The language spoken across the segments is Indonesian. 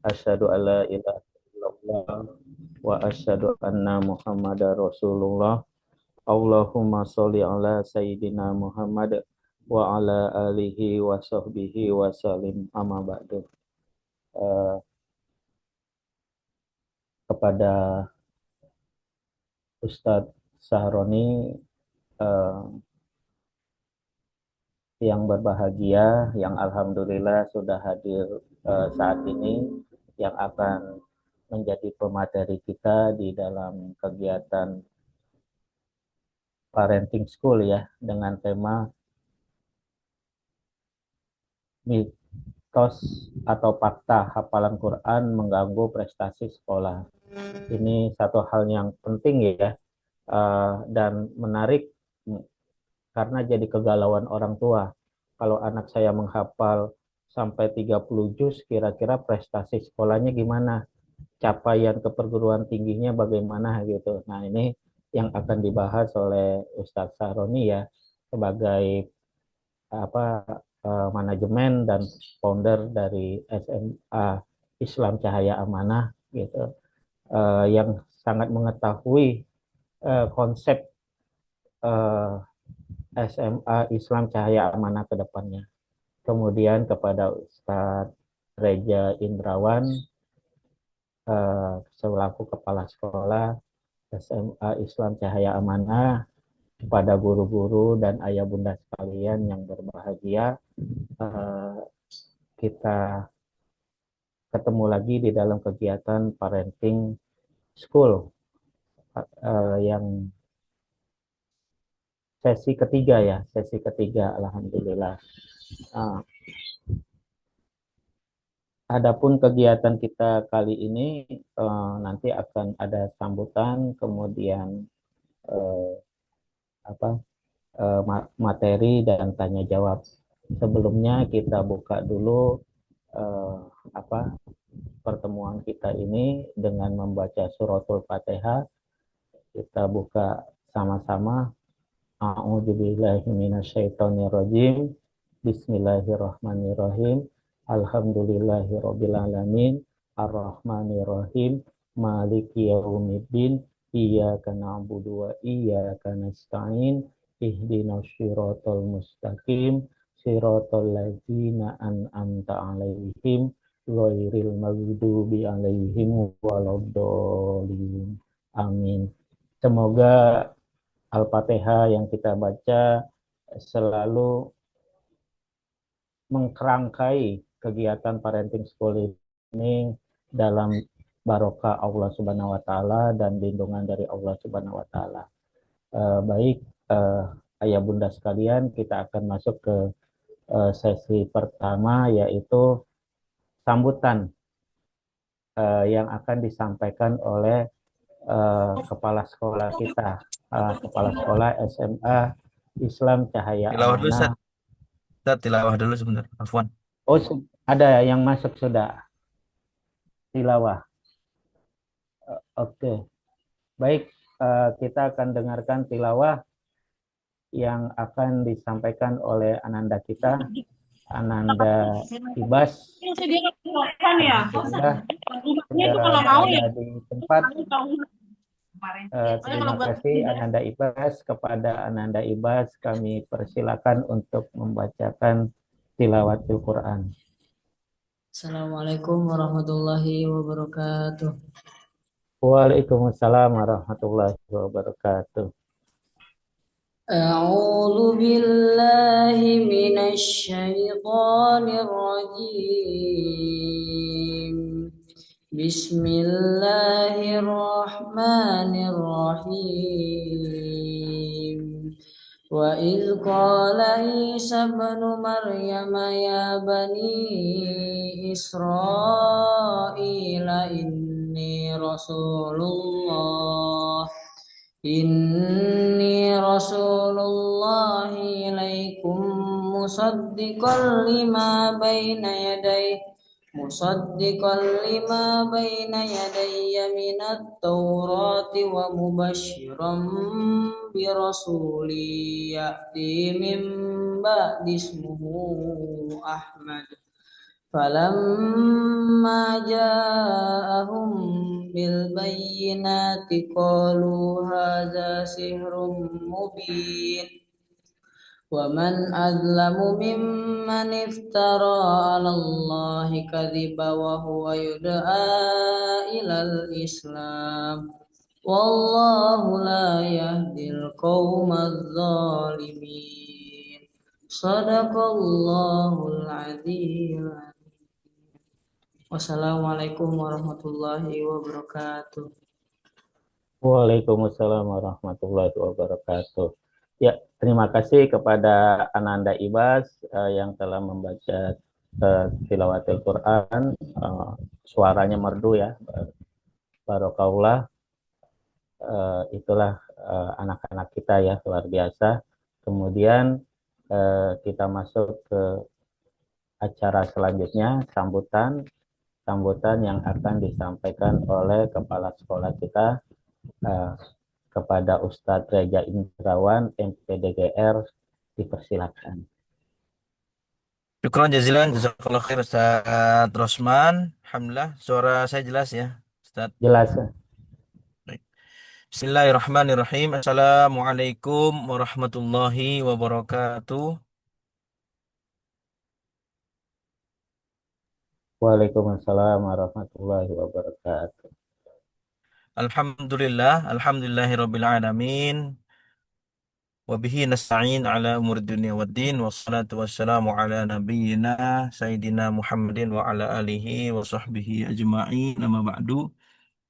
Asyhadu alla ilaha illallah wa asyhadu anna Muhammadar Rasulullah. Allahumma sholli ala sayyidina Muhammad wa ala alihi wa sahbihi wa salim amma ba'du. Eh, Kepada Ustadz Sahroni eh, yang berbahagia, yang alhamdulillah sudah hadir saat ini, yang akan menjadi pemateri kita di dalam kegiatan parenting school ya, dengan tema mitos atau fakta hafalan Quran mengganggu prestasi sekolah. Ini satu hal yang penting ya, dan menarik karena jadi kegalauan orang tua. Kalau anak saya menghafal sampai 30 juz, kira-kira prestasi sekolahnya gimana? Capaian ke perguruan tingginya bagaimana gitu. Nah, ini yang akan dibahas oleh Ustadz Sahroni ya, sebagai apa manajemen dan founder dari SMA Islam Cahaya Amanah gitu, yang sangat mengetahui konsep SMA Islam Cahaya Amanah ke depannya. Kemudian kepada Ustadz Reja Indrawan selaku kepala sekolah SMA Islam Cahaya Amanah, kepada guru-guru dan ayah bunda sekalian yang berbahagia, kita ketemu lagi di dalam kegiatan parenting school yang sesi ketiga ya, sesi ketiga alhamdulillah. Adapun kegiatan kita kali ini nanti akan ada sambutan, kemudian materi dan tanya jawab. Sebelumnya kita buka dulu pertemuan kita ini dengan membaca suratul Fatihah. Kita buka sama-sama. A'udzubillahi minasyaitonirrajim. Bismillahirrahmanirrahim. Alhamdulillahirabbil alamin. Arrahmanirrahim. Maliki yaumiddin. Iyyaka na'budu wa iyyaka nasta'in. Ihdinas siratal mustaqim. Siratal ladzina an'amta 'alaihim ghairil maghdubi 'alaihim waladdallin. Amin. Semoga Al-Fatihah yang kita baca selalu mengkerangkai kegiatan parenting school ini dalam barokah Allah Subhanahu wa taala dan lindungan dari Allah Subhanahu wa taala. Baik, ayah bunda sekalian, kita akan masuk ke sesi pertama, yaitu sambutan yang akan disampaikan oleh kepala sekolah kita, kepala sekolah SMA Islam Cahaya Tilawah dulu, Amanah. Ustaz. Ustaz, tilawah dulu sebentar. Afwan. Oh, ada yang masuk sudah tilawah. Oke, baik, kita akan dengarkan tilawah yang akan disampaikan oleh Ananda kita, Ananda Ibas. Alhamdulillah sudah berada di tempat. Terima kasih Ananda Ibas. Kepada Ananda Ibas kami persilakan untuk membacakan tilawatul Quran. Assalamualaikum warahmatullahi wabarakatuh. Waalaikumsalam warahmatullahi wabarakatuh. A'udzu billahi minasy syaithanir rajim. Bismillahirrahmanirrahim. Wa idz qala Isa ibnu Maryam ya bani Israila Inni Rasulullah ilaikum musaddiqan lima baina minat Taurati wa mubasysyiran bi rasuli ya'ti min ba'di ismuhu Ahmad فلما جاءهم بالبينات قالوا هذا سحر مبين ومن أظلم ممن افترى على الله كذبا وهو يدعى إلى الإسلام والله لا يهدي القوم الظالمين صدق الله العظيم. Wassalamualaikum warahmatullahi wabarakatuh. Waalaikumsalam warahmatullahi wabarakatuh. Ya, terima kasih kepada Ananda Ibas yang telah membaca tilawatil Quran. Suaranya merdu ya, barokallah. Itulah anak-anak kita ya, luar biasa. Kemudian kita masuk ke acara selanjutnya, sambutan yang akan disampaikan oleh kepala sekolah kita kepada Ustadz Reja Indrawan, MPDGR, dipersilakan. Syukron jazilan, jazakallah khair Ustaz Rosman. Alhamdulillah, suara saya jelas ya, Ustaz. Jelas. Baik. Bismillahirrahmanirrahim. Assalamualaikum warahmatullahi wabarakatuh. Waalaikumsalam warahmatullahi wabarakatuh. Alhamdulillahirabbil alamin. Wabihi nasta'in ala umur dunia waddin. Wassalatu wassalamu ala nabiyyina Sayyidina Muhammadin wa ala alihi wa sahbihi ajma'in. Nama ba'du.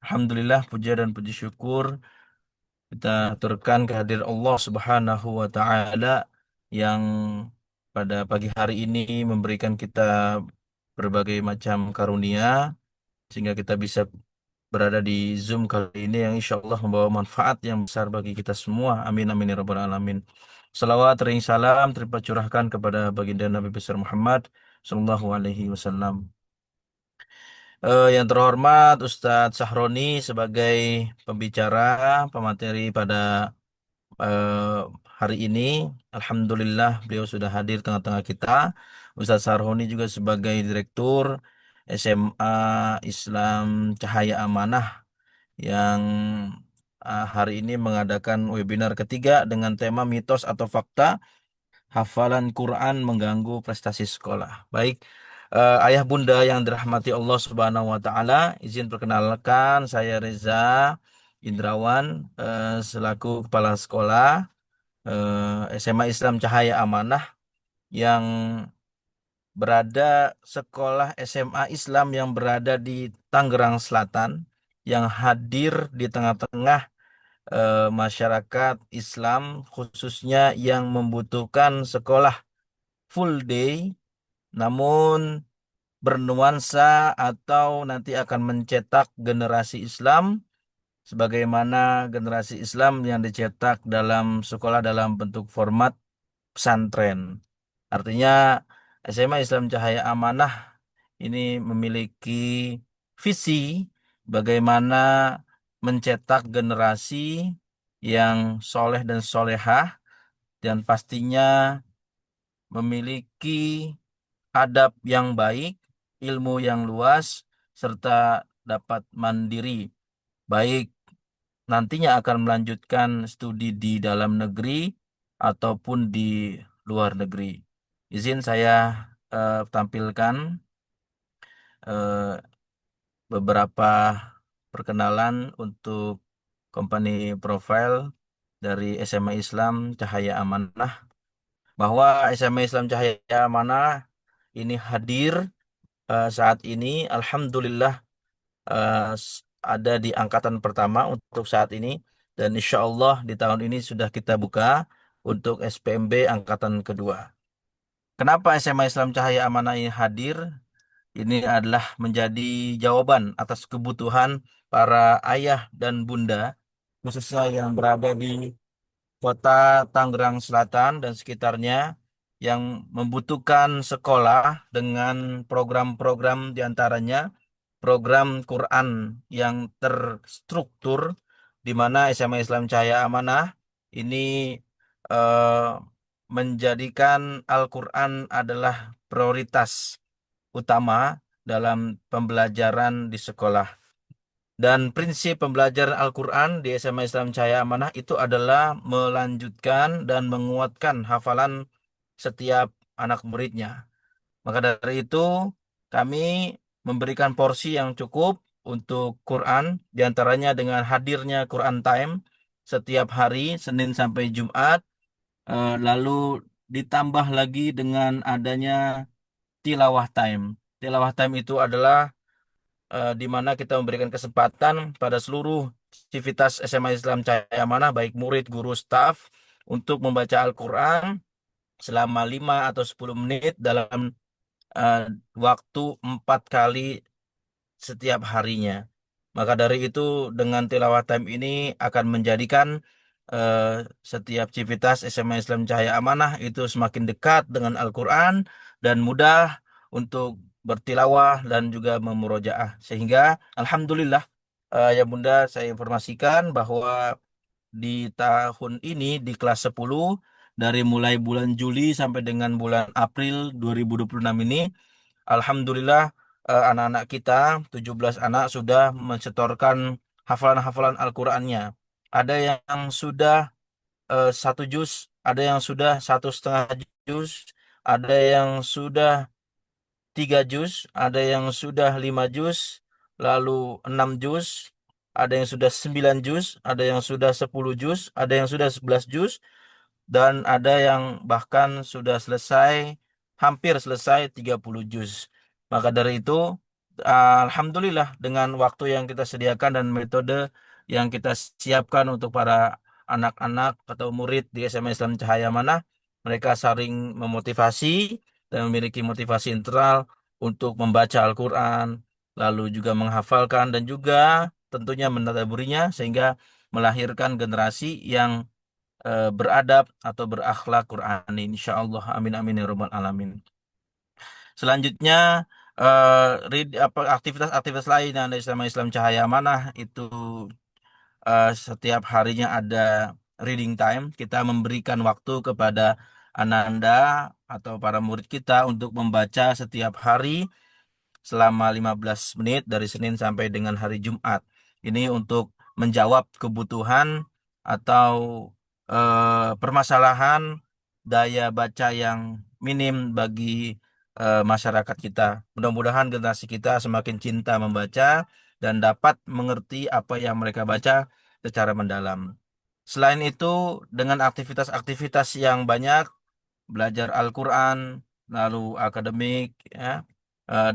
Alhamdulillah, puja dan puji syukur kita aturkan kehadiran Allah Subhanahu wa Ta'ala yang pada pagi hari ini memberikan kita berbagai macam karunia sehingga kita bisa berada di Zoom kali ini yang insya Allah membawa manfaat yang besar bagi kita semua. Amin amin ya rabbal alamin. Salawat ring salam tercurahkan kepada baginda Nabi besar Muhammad Sallallahu Alaihi Wasallam. Yang terhormat Ustadz Sahroni sebagai pembicara pemateri pada hari ini, alhamdulillah beliau sudah hadir tengah-tengah kita. Ustadz Sahroni juga sebagai direktur SMA Islam Cahaya Amanah yang hari ini mengadakan webinar ketiga dengan tema mitos atau fakta hafalan Quran mengganggu prestasi sekolah. Baik, ayah bunda yang dirahmati Allah Subhanahu wa taala, izin perkenalkan saya Reza Indrawan selaku kepala sekolah SMA Islam Cahaya Amanah yang berada sekolah SMA Islam yang berada di Tangerang Selatan yang hadir di tengah-tengah masyarakat Islam khususnya yang membutuhkan sekolah full day namun bernuansa atau nanti akan mencetak generasi Islam sebagaimana generasi Islam yang dicetak dalam sekolah dalam bentuk format pesantren. Artinya SMA Islam Cahaya Amanah ini memiliki visi bagaimana mencetak generasi yang soleh dan solehah dan pastinya memiliki adab yang baik, ilmu yang luas, serta dapat mandiri, baik nantinya akan melanjutkan studi di dalam negeri ataupun di luar negeri. Izin saya tampilkan eh, beberapa perkenalan untuk company profile dari SMA Islam Cahaya Amanah, bahwa SMA Islam Cahaya Amanah ini hadir saat ini, alhamdulillah ada di angkatan pertama untuk saat ini dan insya Allah di tahun ini sudah kita buka untuk SPMB angkatan kedua. Kenapa SMA Islam Cahaya Amanah ini hadir? Ini adalah menjadi jawaban atas kebutuhan para ayah dan bunda khususnya yang berada di kota Tangerang Selatan dan sekitarnya yang membutuhkan sekolah dengan program-program diantaranya program Quran yang terstruktur di mana SMA Islam Cahaya Amanah ini eh, menjadikan Al-Quran adalah prioritas utama dalam pembelajaran di sekolah. Dan prinsip pembelajaran Al-Quran di SMA Islam Cahaya Amanah itu adalah melanjutkan dan menguatkan hafalan setiap anak muridnya. Maka dari itu, kami memberikan porsi yang cukup untuk Quran, diantaranya dengan hadirnya Quran Time setiap hari, Senin sampai Jumat, lalu ditambah lagi dengan adanya Tilawah Time. Tilawah Time itu adalah di mana kita memberikan kesempatan pada seluruh aktivitas SMA Islam Cahaya Amanah, baik murid, guru, staf, untuk membaca Al-Quran selama 5 atau 10 menit dalam eh, waktu 4 kali setiap harinya. Maka dari itu dengan tilawah time ini akan menjadikan eh, setiap aktivitas SMA Islam Cahaya Amanah itu semakin dekat dengan Al-Quran dan mudah untuk bertilawah dan juga memurojaah. Sehingga Alhamdulillah ya Bunda, saya informasikan bahwa di tahun ini di kelas 10 dari mulai bulan Juli sampai dengan bulan April 2026 ini, Alhamdulillah anak-anak kita 17 anak sudah mensetorkan hafalan-hafalan Al-Qur'annya. Ada yang sudah 1 juz, ada yang sudah 1,5 juz, ada yang sudah 3 juz, ada yang sudah 5 juz, lalu 6 juz, ada yang sudah 9 juz, ada yang sudah 10 juz, ada yang sudah 11 juz, dan ada yang bahkan sudah selesai, hampir selesai 30 juz. Maka dari itu, Alhamdulillah dengan waktu yang kita sediakan dan metode yang kita siapkan untuk para anak-anak atau murid di SMA Islam Cahaya Manah, mereka saling memotivasi dan memiliki motivasi internal untuk membaca Al-Quran, lalu juga menghafalkan dan juga tentunya mentadaburinya sehingga melahirkan generasi yang beradab atau berakhlak Quran, insya Allah. Amin amin ya rabbal alamin. Selanjutnya aktivitas-aktivitas lain yang ada sama Islam Cahaya Manah itu setiap harinya ada reading time. Kita memberikan waktu kepada Ananda atau para murid kita untuk membaca setiap hari selama 15 menit dari Senin sampai dengan hari Jumat. Ini untuk menjawab kebutuhan atau permasalahan daya baca yang minim bagi masyarakat kita. Mudah-mudahan generasi kita semakin cinta membaca dan dapat mengerti apa yang mereka baca secara mendalam. Selain itu, dengan aktivitas-aktivitas yang banyak, belajar Al-Quran, lalu akademik, ya,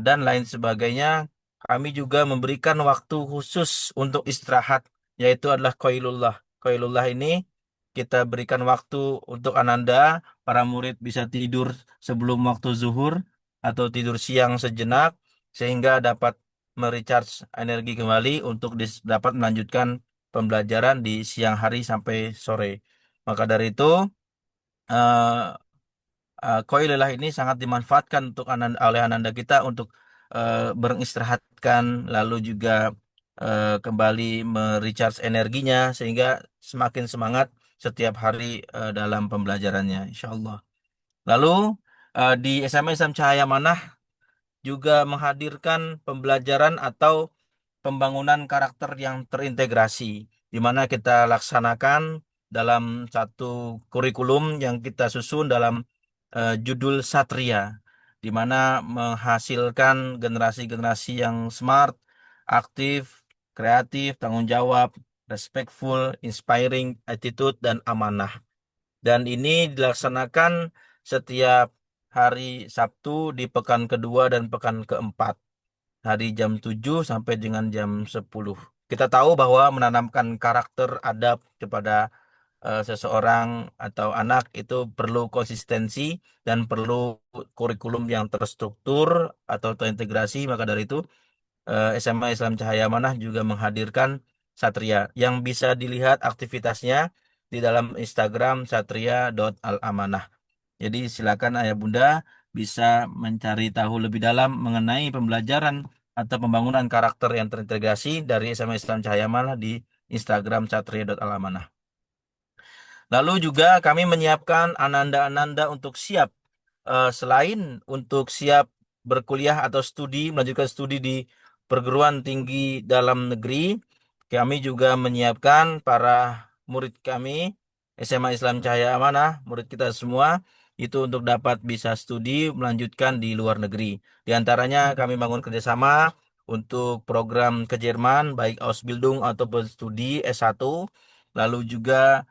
dan lain sebagainya, kami juga memberikan waktu khusus untuk istirahat, yaitu adalah qailullah. Qailullah ini kita berikan waktu untuk Ananda, para murid bisa tidur sebelum waktu zuhur atau tidur siang sejenak, sehingga dapat merecharge energi kembali untuk dapat melanjutkan pembelajaran di siang hari sampai sore. Maka dari itu, eh, Koilelah ini sangat dimanfaatkan untuk oleh ananda kita untuk beristirahatkan, lalu juga kembali merecharge energinya sehingga semakin semangat setiap hari dalam pembelajarannya, insya Allah. Lalu di SMA Islam Cahaya Manah juga menghadirkan pembelajaran atau pembangunan karakter yang terintegrasi, di mana kita laksanakan dalam satu kurikulum yang kita susun dalam judul Satria, di mana menghasilkan generasi-generasi yang smart, aktif, kreatif, tanggung jawab, respectful, inspiring, attitude, dan amanah. Dan ini dilaksanakan setiap hari Sabtu di pekan kedua dan pekan keempat, hari jam 7 sampai dengan jam 10. Kita tahu bahwa menanamkan karakter adab kepada seseorang atau anak itu perlu konsistensi dan perlu kurikulum yang terstruktur atau terintegrasi. Maka dari itu SMA Islam Cahaya Manah juga menghadirkan Satria yang bisa dilihat aktivitasnya di dalam Instagram satria.alamanah. Jadi silakan ayah bunda bisa mencari tahu lebih dalam mengenai pembelajaran atau pembangunan karakter yang terintegrasi dari SMA Islam Cahaya Manah di Instagram satria.alamanah. Lalu juga kami menyiapkan ananda-ananda untuk siap, selain untuk siap berkuliah atau melanjutkan studi di perguruan tinggi dalam negeri, kami juga menyiapkan para murid kami SMA Islam Cahaya Amanah, murid kita semua itu untuk dapat bisa studi melanjutkan di luar negeri. Di antaranya kami bangun kerjasama untuk program ke Jerman, baik Ausbildung ataupun studi S1, lalu juga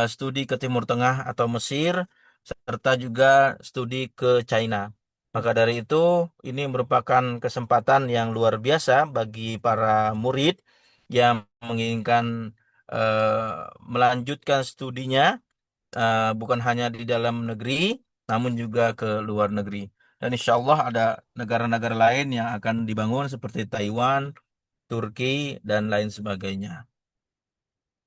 studi ke Timur Tengah atau Mesir, serta juga studi ke China. Maka dari itu, ini merupakan kesempatan yang luar biasa bagi para murid yang menginginkan melanjutkan studinya, bukan hanya di dalam negeri, namun juga ke luar negeri. Dan insya Allah ada negara-negara lain yang akan dibangun seperti Taiwan, Turki, dan lain sebagainya.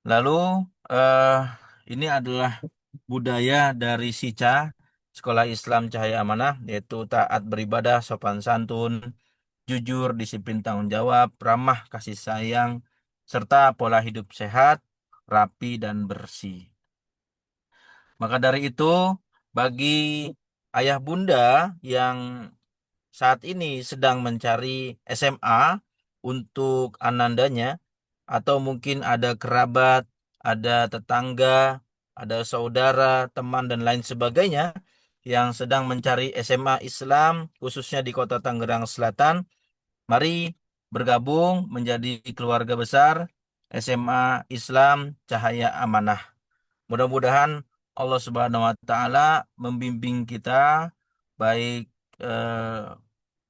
Lalu eh, ini adalah budaya dari SICA, Sekolah Islam Cahaya Amanah, yaitu taat beribadah, sopan santun, jujur, disiplin tanggung jawab, ramah kasih sayang, serta pola hidup sehat, rapi, dan bersih. Maka dari itu, bagi ayah bunda yang saat ini sedang mencari SMA untuk anandanya, atau mungkin ada kerabat, ada tetangga, ada saudara, teman, dan lain sebagainya yang sedang mencari SMA Islam, khususnya di Kota Tangerang Selatan, mari bergabung menjadi keluarga besar SMA Islam Cahaya Amanah. Mudah-mudahan Allah Subhanahu wa taala membimbing kita baik eh,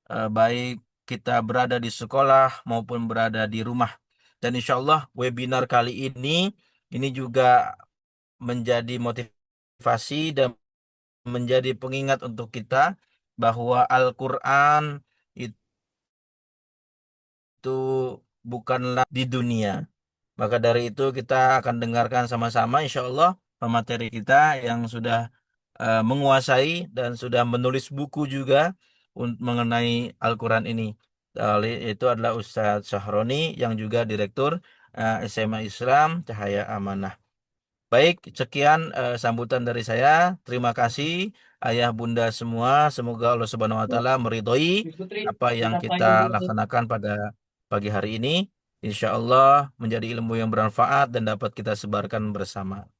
baik kita berada di sekolah maupun berada di rumah. Dan insya Allah webinar kali ini juga menjadi motivasi dan menjadi pengingat untuk kita bahwa Al-Quran itu bukanlah di dunia. Maka dari itu kita akan dengarkan sama-sama insya Allah pemateri kita yang sudah menguasai dan sudah menulis buku juga mengenai Al-Quran ini. Itu adalah Ustadz Syahroni yang juga Direktur SMA Islam Cahaya Amanah. Baik, sekian sambutan dari saya. Terima kasih ayah bunda semua. Semoga Allah Subhanahu wa taala meridhoi apa yang kita laksanakan pada pagi hari ini. Insya Allah menjadi ilmu yang bermanfaat dan dapat kita sebarkan bersama.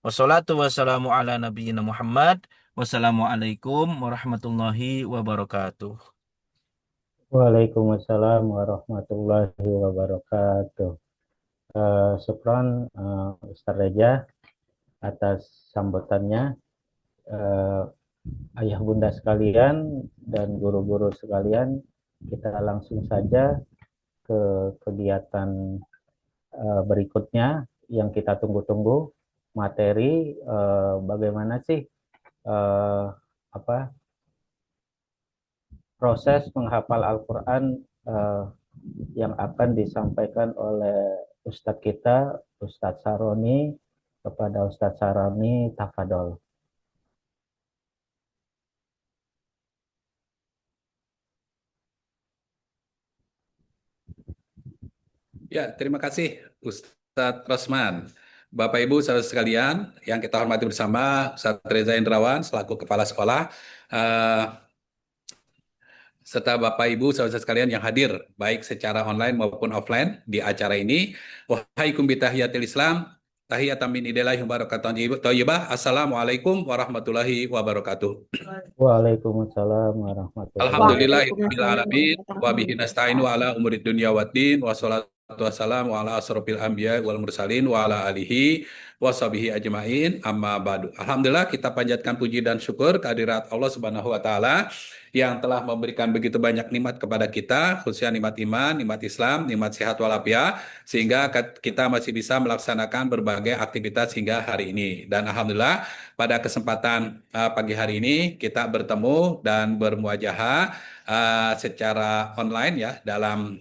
Wassalatu wassalamu ala nabiyyina Muhammad. Wassalamualaikum warahmatullahi wabarakatuh. Waalaikumsalam warahmatullahi wabarakatuh. Syukran Ustaz Reja atas sambutannya. Ayah bunda sekalian dan guru-guru sekalian, kita langsung saja ke kegiatan berikutnya yang kita tunggu-tunggu, materi bagaimana sih proses menghafal Al-Quran yang akan disampaikan oleh Ustadz kita, Ustadz Saroni, kepada Ustadz Saroni. Tafadol. Ya, terima kasih Ustadz Rosman. Bapak Ibu saudara sekalian yang kita hormati bersama, Ustadz Reza Indrawan selaku Kepala Sekolah, serta Bapak Ibu saudara sekalian yang hadir baik secara online maupun offline di acara ini. Wahaikum bitahiyatil Islam, tahiyatan min idillahi wabarakatuh. Thayyibah. Assalamualaikum warahmatullahi wabarakatuh. Waalaikumsalam warahmatullahi Alhamdulillahirabbil alamin wa bihi nasta'inu ala umurid dunya waddin wassalatu wassalamu ala asrofil anbiya wal mursalin wa ala alihi washabihi ajmain amma ba'du. Alhamdulillah kita panjatkan puji dan syukur kehadirat Allah Subhanahu wa taala yang telah memberikan begitu banyak nikmat kepada kita, khususnya nikmat iman, nikmat Islam, nikmat sehat walafiat, sehingga kita masih bisa melaksanakan berbagai aktivitas hingga hari ini. Dan alhamdulillah pada kesempatan pagi hari ini kita bertemu dan bermuajahah secara online ya dalam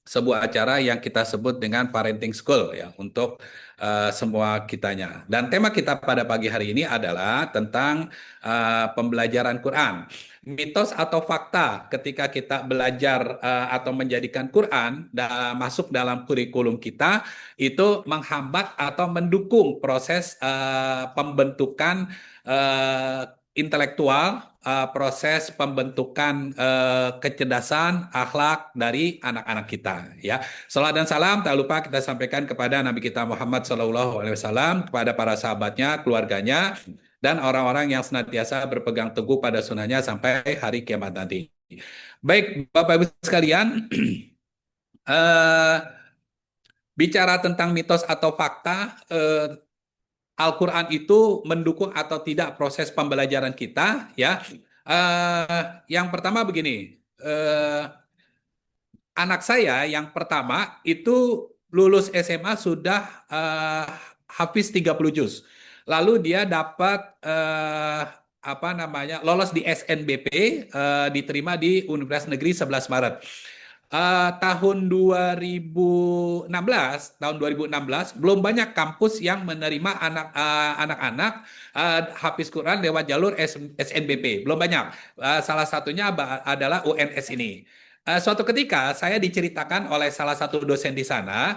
sebuah acara yang kita sebut dengan Parenting School ya untuk semua kitanya. Dan tema kita pada pagi hari ini adalah tentang pembelajaran Quran. Mitos atau fakta ketika kita belajar atau menjadikan Quran masuk dalam kurikulum kita itu menghambat atau mendukung proses pembentukan intelektual proses pembentukan kecerdasan akhlak dari anak-anak kita ya. Salam dan salam tak lupa kita sampaikan kepada Nabi kita Muhammad SAW, kepada para sahabatnya, keluarganya, dan orang-orang yang senantiasa berpegang teguh pada sunnahnya sampai hari kiamat nanti. Baik, Bapak Ibu sekalian, eh, bicara tentang mitos atau fakta, Al-Quran itu mendukung atau tidak proses pembelajaran kita, ya. Yang pertama begini, anak saya yang pertama itu lulus SMA sudah hafiz 30 juz. Lalu dia dapat apa namanya lolos di SNBP, diterima di Universitas Negeri 11 Maret. Tahun 2016 belum banyak kampus yang menerima anak-anak hafiz Quran lewat jalur SNBP, belum banyak. Salah satunya adalah UNS ini. Suatu ketika saya diceritakan oleh salah satu dosen di sana,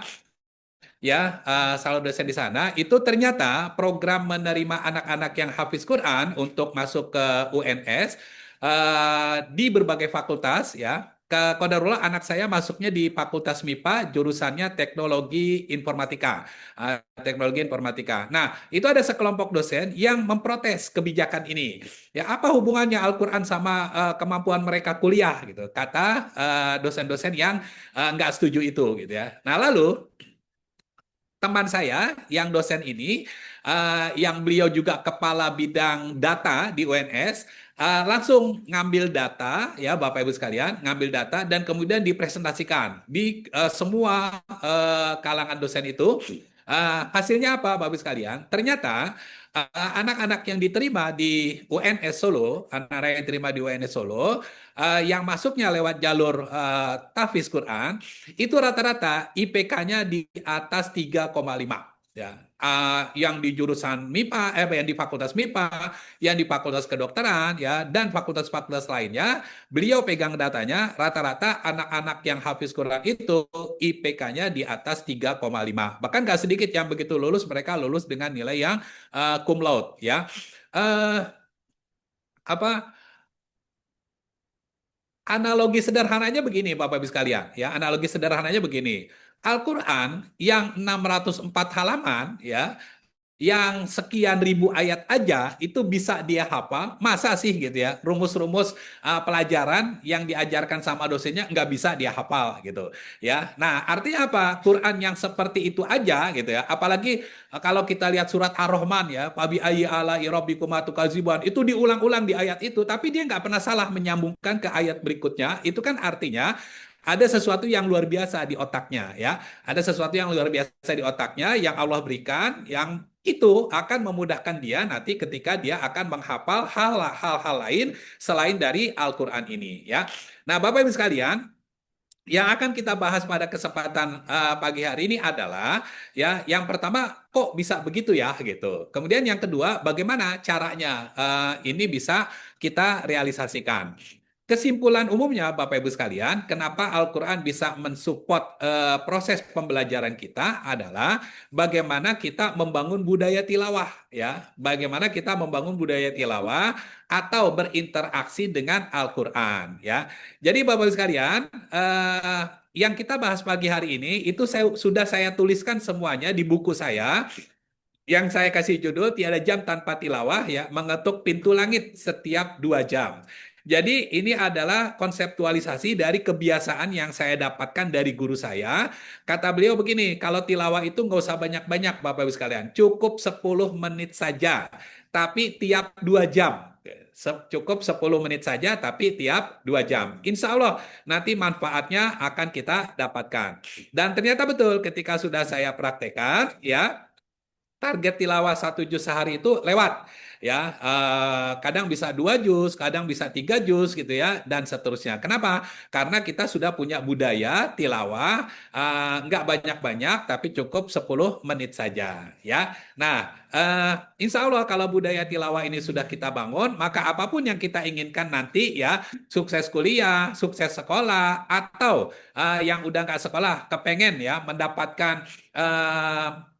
ya, salah dosen di sana itu ternyata program menerima anak-anak yang hafiz Quran untuk masuk ke UNS di berbagai fakultas, ya. Qadarullah anak saya masuknya di Fakultas MIPA, jurusannya Teknologi Informatika. Teknologi Informatika. Nah, itu ada sekelompok dosen yang memprotes kebijakan ini. Ya, apa hubungannya Al-Quran sama kemampuan mereka kuliah gitu? Kata dosen-dosen yang nggak setuju itu gitu ya. Nah, lalu teman saya yang dosen ini, yang beliau juga kepala bidang data di UNS, langsung ngambil data, ya Bapak Ibu sekalian, ngambil data dan kemudian dipresentasikan di semua kalangan dosen itu. Hasilnya apa, Bapak Ibu sekalian? Ternyata anak-anak yang diterima di UNS Solo, anak-anak yang diterima di UNS Solo, yang masuknya lewat jalur tahfiz Quran, itu rata-rata IPK-nya di atas 3,5 ya. Yang di jurusan MIPA, yang di Fakultas MIPA, yang di Fakultas Kedokteran ya, dan fakultas-fakultas lainnya, beliau pegang datanya, rata-rata anak-anak yang hafiz Quran itu IPK-nya di atas 3,5. Bahkan nggak sedikit yang begitu lulus, mereka lulus dengan nilai yang cum laude ya. Apa Analogi sederhananya begini, Bapak Ibu sekalian, ya. Analogi sederhananya begini. Al-Qur'an yang 604 halaman, ya, yang sekian ribu ayat aja itu bisa dia hafal, masa sih gitu ya, rumus-rumus pelajaran yang diajarkan sama dosennya nggak bisa dia hafal gitu ya. Nah, artinya apa? Quran yang seperti itu aja gitu ya, apalagi kalau kita lihat surat Ar-Rahman ya, Fabi ayyi ala rabbikuma tukadziban, itu diulang-ulang di ayat itu, tapi dia nggak pernah salah menyambungkan ke ayat berikutnya. Itu kan artinya ada sesuatu yang luar biasa di otaknya ya. Ada sesuatu yang luar biasa di otaknya yang Allah berikan, yang itu akan memudahkan dia nanti ketika dia akan menghafal hal-hal lain selain dari Al-Quran ini ya. Nah, Bapak Ibu sekalian, yang akan kita bahas pada kesempatan pagi hari ini adalah ya, yang pertama, kok bisa begitu ya gitu. Kemudian yang kedua, bagaimana caranya ini bisa kita realisasikan. Kesimpulan umumnya, Bapak Ibu sekalian, kenapa Al-Quran bisa mensupport proses pembelajaran kita adalah bagaimana kita membangun budaya tilawah, ya. Bagaimana kita membangun budaya tilawah atau berinteraksi dengan Al-Quran, ya. Jadi, Bapak Ibu sekalian, yang kita bahas pagi hari ini itu sudah saya tuliskan semuanya di buku saya, yang saya kasih judul Tiada Jam Tanpa Tilawah, ya, mengetuk pintu langit setiap 2 jam. Jadi ini adalah konseptualisasi dari kebiasaan yang saya dapatkan dari guru saya. Kata beliau begini, kalau tilawah itu nggak usah banyak-banyak Bapak Ibu sekalian, cukup 10 menit saja, tapi tiap 2 jam. Cukup 10 menit saja, tapi tiap 2 jam. Insya Allah nanti manfaatnya akan kita dapatkan. Dan ternyata betul ketika sudah saya praktekkan, ya, target tilawah 1 juz sehari itu lewat ya, kadang bisa 2 juz, kadang bisa 3 juz gitu ya, dan seterusnya. Kenapa? Karena kita sudah punya budaya tilawah nggak banyak-banyak tapi cukup 10 menit saja ya. Nah, insya Allah kalau budaya tilawah ini sudah kita bangun, maka apapun yang kita inginkan nanti ya, sukses kuliah, sukses sekolah, atau yang udah nggak sekolah, kepengen ya mendapatkan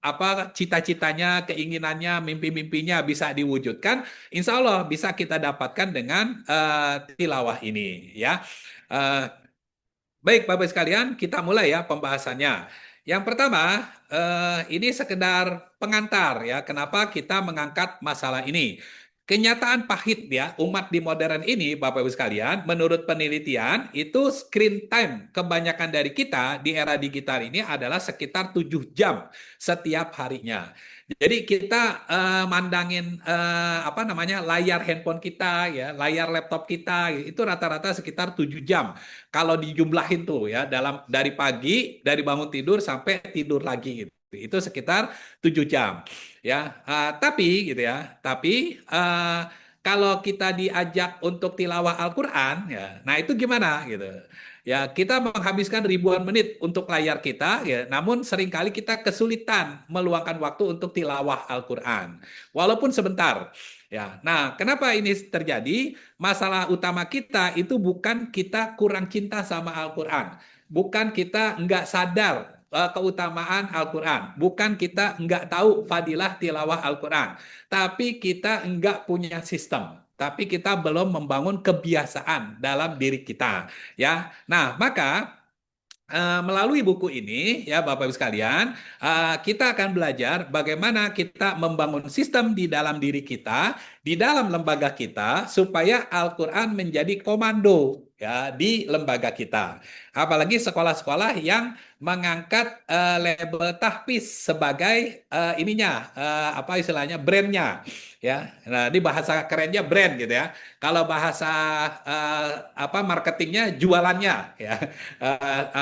apa cita-citanya, keinginannya, mimpi-mimpinya bisa diwujudkan, insya Allah bisa kita dapatkan dengan tilawah ini ya. Eh, Baik, Bapak sekalian, kita mulai ya pembahasannya. Yang pertama, ini sekedar pengantar ya, kenapa kita mengangkat masalah ini. Kenyataan pahit ya, umat di modern ini, Bapak Ibu sekalian, menurut penelitian, itu screen time kebanyakan dari kita di era digital ini adalah sekitar 7 jam setiap harinya. Jadi kita mandangin apa namanya layar handphone kita ya, layar laptop kita itu rata-rata sekitar 7 jam kalau dijumlahin tuh ya dari pagi dari bangun tidur sampai tidur lagi gitu. Itu sekitar 7 jam ya. Tapi gitu ya. Tapi kalau kita diajak untuk tilawah Al-Qur'an ya. Nah, itu gimana gitu. Ya, kita menghabiskan ribuan menit untuk layar kita ya, namun seringkali kita kesulitan meluangkan waktu untuk tilawah Al-Qur'an. Walaupun sebentar. Ya, nah, kenapa ini terjadi? Masalah utama kita itu bukan kita kurang cinta sama Al-Quran. Bukan kita nggak sadar keutamaan Al-Quran. Bukan kita nggak tahu fadilah tilawah Al-Quran. Tapi kita nggak punya sistem. Tapi kita belum membangun kebiasaan dalam diri kita. Ya, nah maka melalui buku ini, ya Bapak Ibu sekalian, kita akan belajar bagaimana kita membangun sistem di dalam diri kita, di dalam lembaga kita, supaya Al-Quran menjadi komando ya di lembaga kita. Apalagi sekolah-sekolah yang mengangkat label tahfiz sebagai ininya, apa istilahnya, brandnya, ya. Nah, di bahasa kerennya brand gitu ya. Kalau bahasa apa marketingnya jualannya, ya.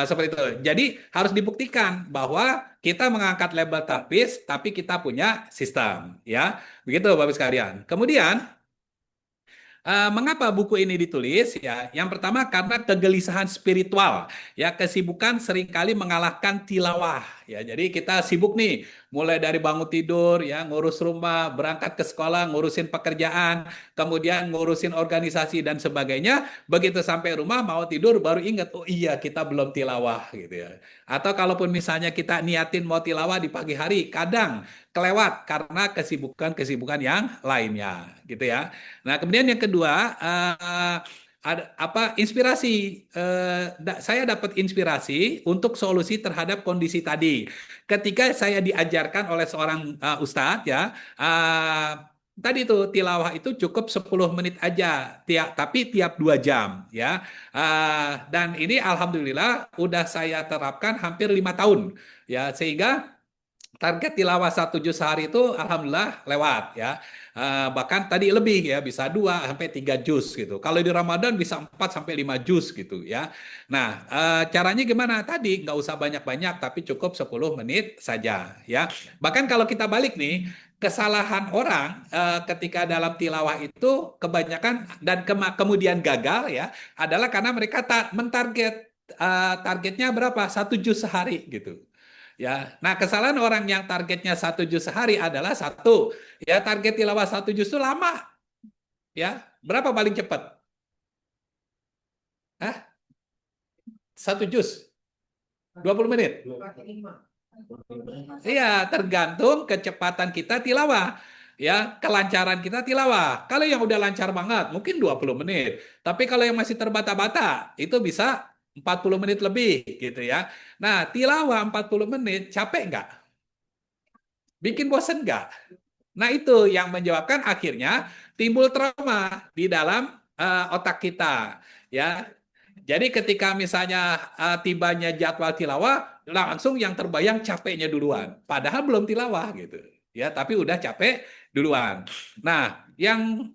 Seperti itu. Jadi harus dibuktikan bahwa kita mengangkat label tahfiz, tapi kita punya sistem, ya. Begitu, Bapak sekalian. Kemudian, mengapa buku ini ditulis? Ya, yang pertama karena kegelisahan spiritual. Ya, kesibukan seringkali mengalahkan tilawah. Ya, jadi kita sibuk nih, mulai dari bangun tidur, ya, ngurus rumah, berangkat ke sekolah, ngurusin pekerjaan, kemudian ngurusin organisasi dan sebagainya. Begitu sampai rumah mau tidur baru ingat, oh iya kita belum tilawah gitu ya. Atau kalaupun misalnya kita niatin mau tilawah di pagi hari, kadang kelewat karena kesibukan-kesibukan yang lainnya, gitu ya. Nah, kemudian yang kedua, ada apa inspirasi? Saya dapat inspirasi untuk solusi terhadap kondisi tadi. Ketika saya diajarkan oleh seorang ustadz, ya, tadi itu tilawah itu cukup 10 menit aja, tapi tiap 2 jam, ya. Dan ini alhamdulillah udah saya terapkan hampir 5 tahun, ya, sehingga target tilawah 1 juz sehari itu alhamdulillah lewat ya. Bahkan tadi lebih ya bisa 2 sampai 3 juz gitu. Kalau di Ramadan bisa 4 sampai 5 juz gitu ya. Nah, caranya gimana? Tadi nggak usah banyak-banyak tapi cukup 10 menit saja ya. Bahkan kalau kita balik nih, kesalahan orang ketika dalam tilawah itu kebanyakan dan kemudian gagal ya adalah karena mereka tak mentarget targetnya berapa? 1 juz sehari gitu. Ya, nah kesalahan orang yang targetnya 1 juz sehari adalah satu, ya target tilawah 1 juz itu lama, ya berapa paling cepat? Hah? 1 juz, 20 menit. Iya, tergantung kecepatan kita tilawah. Ya, kelancaran kita tilawah. Kalau yang udah lancar banget, mungkin 20 menit. Tapi kalau yang masih terbata-bata, itu bisa 40 menit lebih gitu ya. Nah, tilawah 40 menit, capek nggak? Bikin bosen nggak? Nah, itu yang menyebabkan akhirnya timbul trauma di dalam otak kita. Ya, jadi ketika misalnya tibanya jadwal tilawah, langsung yang terbayang capeknya duluan. Padahal belum tilawah gitu. Ya, tapi udah capek duluan. Nah, yang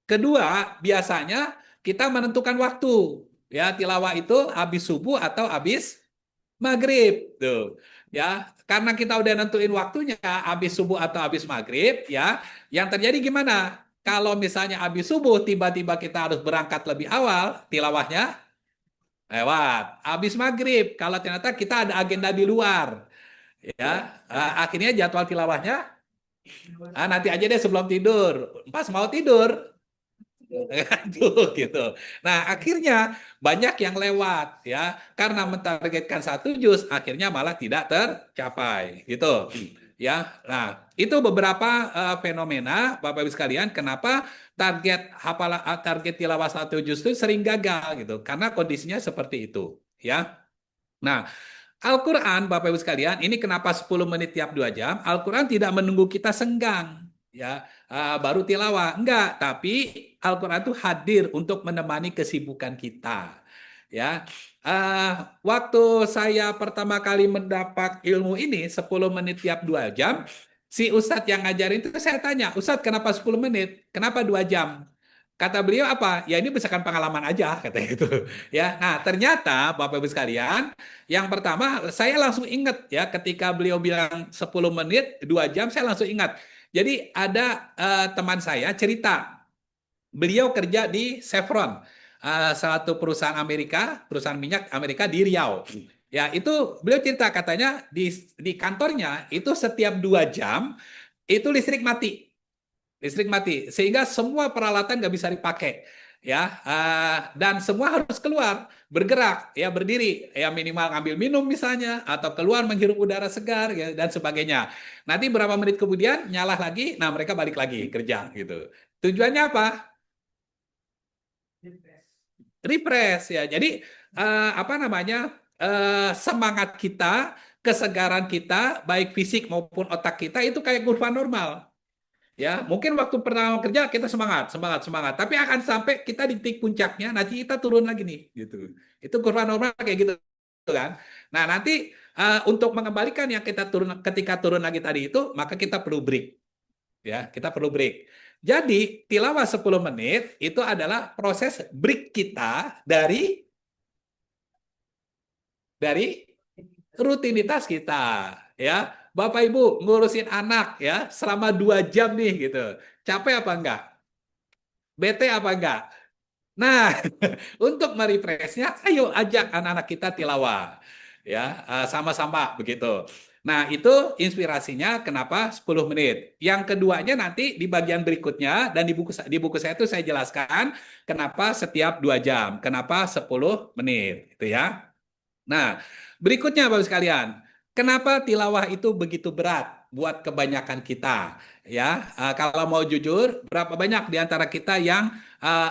kedua biasanya kita menentukan waktu. Ya, tilawah itu habis subuh atau habis maghrib. Tuh. Ya, karena kita udah nentuin waktunya habis subuh atau habis maghrib, ya, yang terjadi gimana? Kalau misalnya habis subuh tiba-tiba kita harus berangkat lebih awal, tilawahnya lewat. Habis maghrib, kalau ternyata kita ada agenda di luar, ya, akhirnya jadwal tilawahnya Ah, nanti aja deh sebelum tidur. Pas mau tidur, tuh gitu. Nah, akhirnya banyak yang lewat ya karena mentargetkan 1 juz akhirnya malah tidak tercapai gitu. Ya. Nah, itu beberapa fenomena Bapak Ibu sekalian kenapa target tilawah 1 juz itu sering gagal gitu karena kondisinya seperti itu ya. Nah, Al-Quran, Bapak Ibu sekalian, ini kenapa 10 menit tiap 2 jam? Al-Quran tidak menunggu kita senggang, ya, baru tilawah. Enggak, tapi Al-Quran itu hadir untuk menemani kesibukan kita. Ya, waktu saya pertama kali mendapat ilmu ini 10 menit tiap 2 jam, si Ustadz yang ngajarin itu saya tanya, Ustadz kenapa 10 menit? Kenapa 2 jam? Kata beliau apa? Ya ini berdasarkan pengalaman aja, katanya gitu. Ya, nah ternyata Bapak Ibu sekalian, yang pertama, saya langsung ingat ya ketika beliau bilang 10 menit, 2 jam, saya langsung ingat. Jadi ada teman saya cerita, beliau kerja di Chevron, salah satu perusahaan Amerika, perusahaan minyak Amerika di Riau. Ya, itu beliau cerita katanya di kantornya itu setiap 2 jam itu listrik mati, sehingga semua peralatan nggak bisa dipakai ya, dan semua harus keluar bergerak ya, berdiri ya, minimal ngambil minum misalnya atau keluar menghirup udara segar ya, dan sebagainya. Nanti berapa menit kemudian nyala lagi, nah mereka balik lagi kerja gitu. Tujuannya apa? Refresh ya. Jadi apa namanya, semangat kita, kesegaran kita baik fisik maupun otak kita itu kayak kurva normal. Ya, mungkin waktu pertama kerja kita semangat, semangat, semangat. Tapi akan sampai kita di titik puncaknya, nanti kita turun lagi nih, gitu. Itu kurva normal kayak gitu kan. Nah, nanti untuk mengembalikan yang kita turun ketika turun lagi tadi itu, maka kita perlu break. Ya, kita perlu break. Jadi, tilawah 10 menit itu adalah proses break kita dari rutinitas kita, ya. Bapak Ibu ngurusin anak ya selama 2 jam nih gitu. Capek apa enggak? Bete apa enggak? Nah, untuk merefreshnya, ayo ajak anak-anak kita tilawah. Ya, sama-sama begitu. Nah, itu inspirasinya kenapa 10 menit. Yang keduanya nanti di bagian berikutnya dan di buku saya itu saya jelaskan kenapa setiap 2 jam, kenapa 10 menit gitu ya. Nah, berikutnya Bapak sekalian, kenapa tilawah itu begitu berat buat kebanyakan kita? Ya, kalau mau jujur, berapa banyak di antara kita yang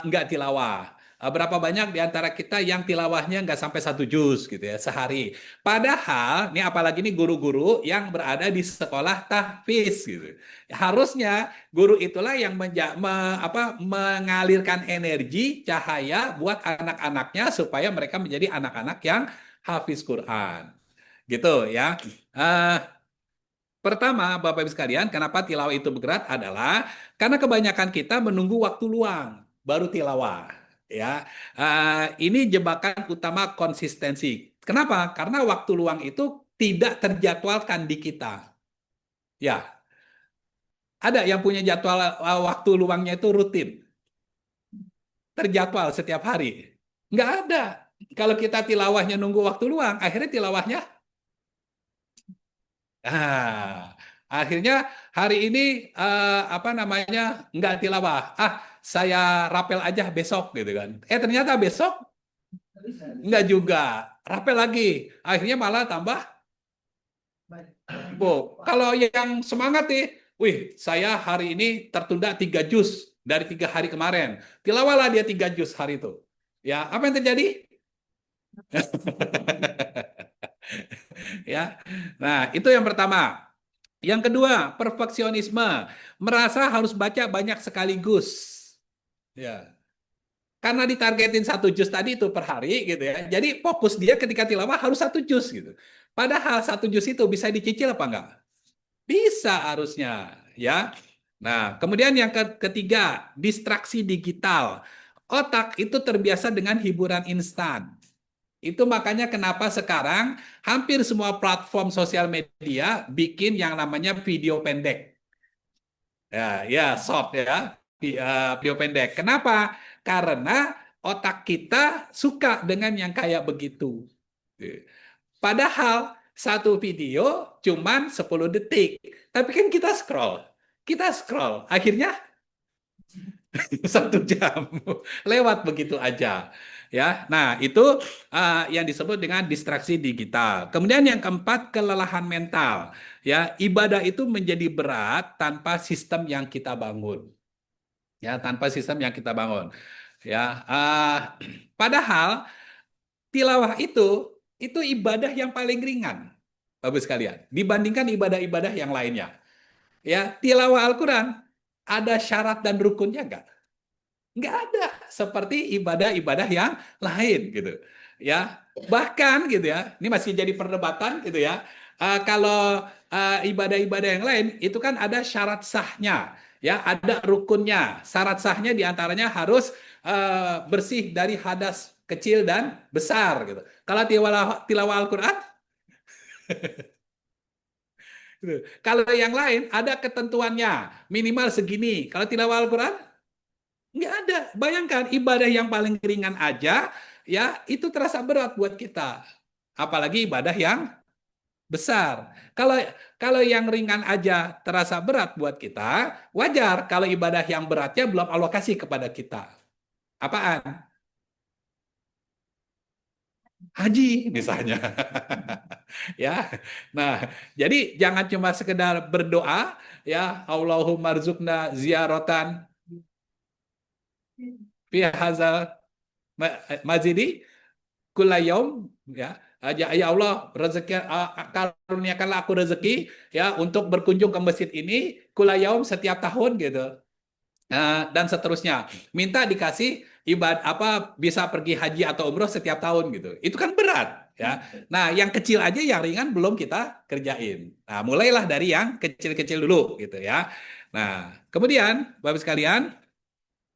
nggak tilawah? Berapa banyak di antara kita yang tilawahnya nggak sampai 1 juz gitu ya sehari? Padahal, ini apalagi nih guru-guru yang berada di sekolah tahfiz gitu. Harusnya guru itulah yang mengalirkan energi, cahaya buat anak-anaknya supaya mereka menjadi anak-anak yang hafiz Quran. Gitu ya. Eh, Pertama, Bapak Ibu sekalian, kenapa tilawah itu berat adalah karena kebanyakan kita menunggu waktu luang baru tilawah. Ya, ini jebakan utama konsistensi. Kenapa? Karena waktu luang itu tidak terjadwalkan di kita. Ya, ada yang punya jadwal waktu luangnya itu rutin, terjadwal setiap hari. Nggak ada. Kalau kita tilawahnya nunggu waktu luang, akhirnya tilawahnya akhirnya hari ini apa namanya nggak tilawah. Saya rapel aja besok gitu kan. Ternyata besok nggak juga. Rapel lagi. Akhirnya malah tambah. Kalau yang semangat nih, wih, saya hari ini tertunda 3 juz dari 3 hari kemarin. Tilawahlah dia 3 juz hari itu. Ya, apa yang terjadi? Ya. Nah, itu yang pertama. Yang kedua, perfeksionisme. Merasa harus baca banyak sekaligus. Ya. Karena ditargetin 1 juz tadi itu per hari gitu ya. Jadi fokus dia ketika tilawah harus 1 juz gitu. Padahal 1 juz itu bisa dicicil apa enggak? Bisa harusnya ya. Nah, kemudian yang ketiga, distraksi digital. Otak itu terbiasa dengan hiburan instan. Itu makanya kenapa sekarang hampir semua platform sosial media bikin yang namanya video pendek. Ya, ya, short ya, video pendek. Kenapa? Karena otak kita suka dengan yang kayak begitu. Padahal satu video cuman 10 detik. Tapi kan kita scroll. Kita scroll, akhirnya 1 jam lewat begitu aja. Ya, nah itu yang disebut dengan distraksi digital. Kemudian yang keempat, kelelahan mental. Ya, ibadah itu menjadi berat tanpa sistem yang kita bangun. Ya, tanpa sistem yang kita bangun. Ya, padahal tilawah itu ibadah yang paling ringan, Bapak sekalian, dibandingkan ibadah-ibadah yang lainnya. Ya, tilawah Al-Quran ada syarat dan rukunnya nggak? Nggak ada seperti ibadah-ibadah yang lain gitu. Ya, bahkan gitu ya, ini masih jadi perdebatan gitu ya. Kalau ibadah-ibadah yang lain itu kan ada syarat sahnya, ya, ada rukunnya. Syarat sahnya diantaranya harus bersih dari hadas kecil dan besar gitu. Kalau tilawah Al-Quran, gitu. Kalau yang lain ada ketentuannya, minimal segini. Kalau tilawah Al-Quran nggak ada. Bayangkan ibadah yang paling ringan aja, ya itu terasa berat buat kita. Apalagi ibadah yang besar. Kalau kalau yang ringan aja terasa berat buat kita, wajar kalau ibadah yang beratnya belum Allah kasih kepada kita. Apaan? Haji misalnya. Ya. Nah, jadi jangan cuma sekedar berdoa, ya, Allahumma rzuqna ziaratan fi hadzal mazidi kulayom, ya, ya Allah, rezeki, karuniakanlah aku rezeki, ya, untuk berkunjung ke masjid ini kulayom setiap tahun gitu. Dan seterusnya, minta dikasih ibadah apa, bisa pergi haji atau umroh setiap tahun gitu. Itu kan berat, ya. Nah, yang kecil aja, yang ringan belum kita kerjain. Nah, mulailah dari yang kecil-kecil dulu gitu ya. Nah, kemudian Bapak sekalian,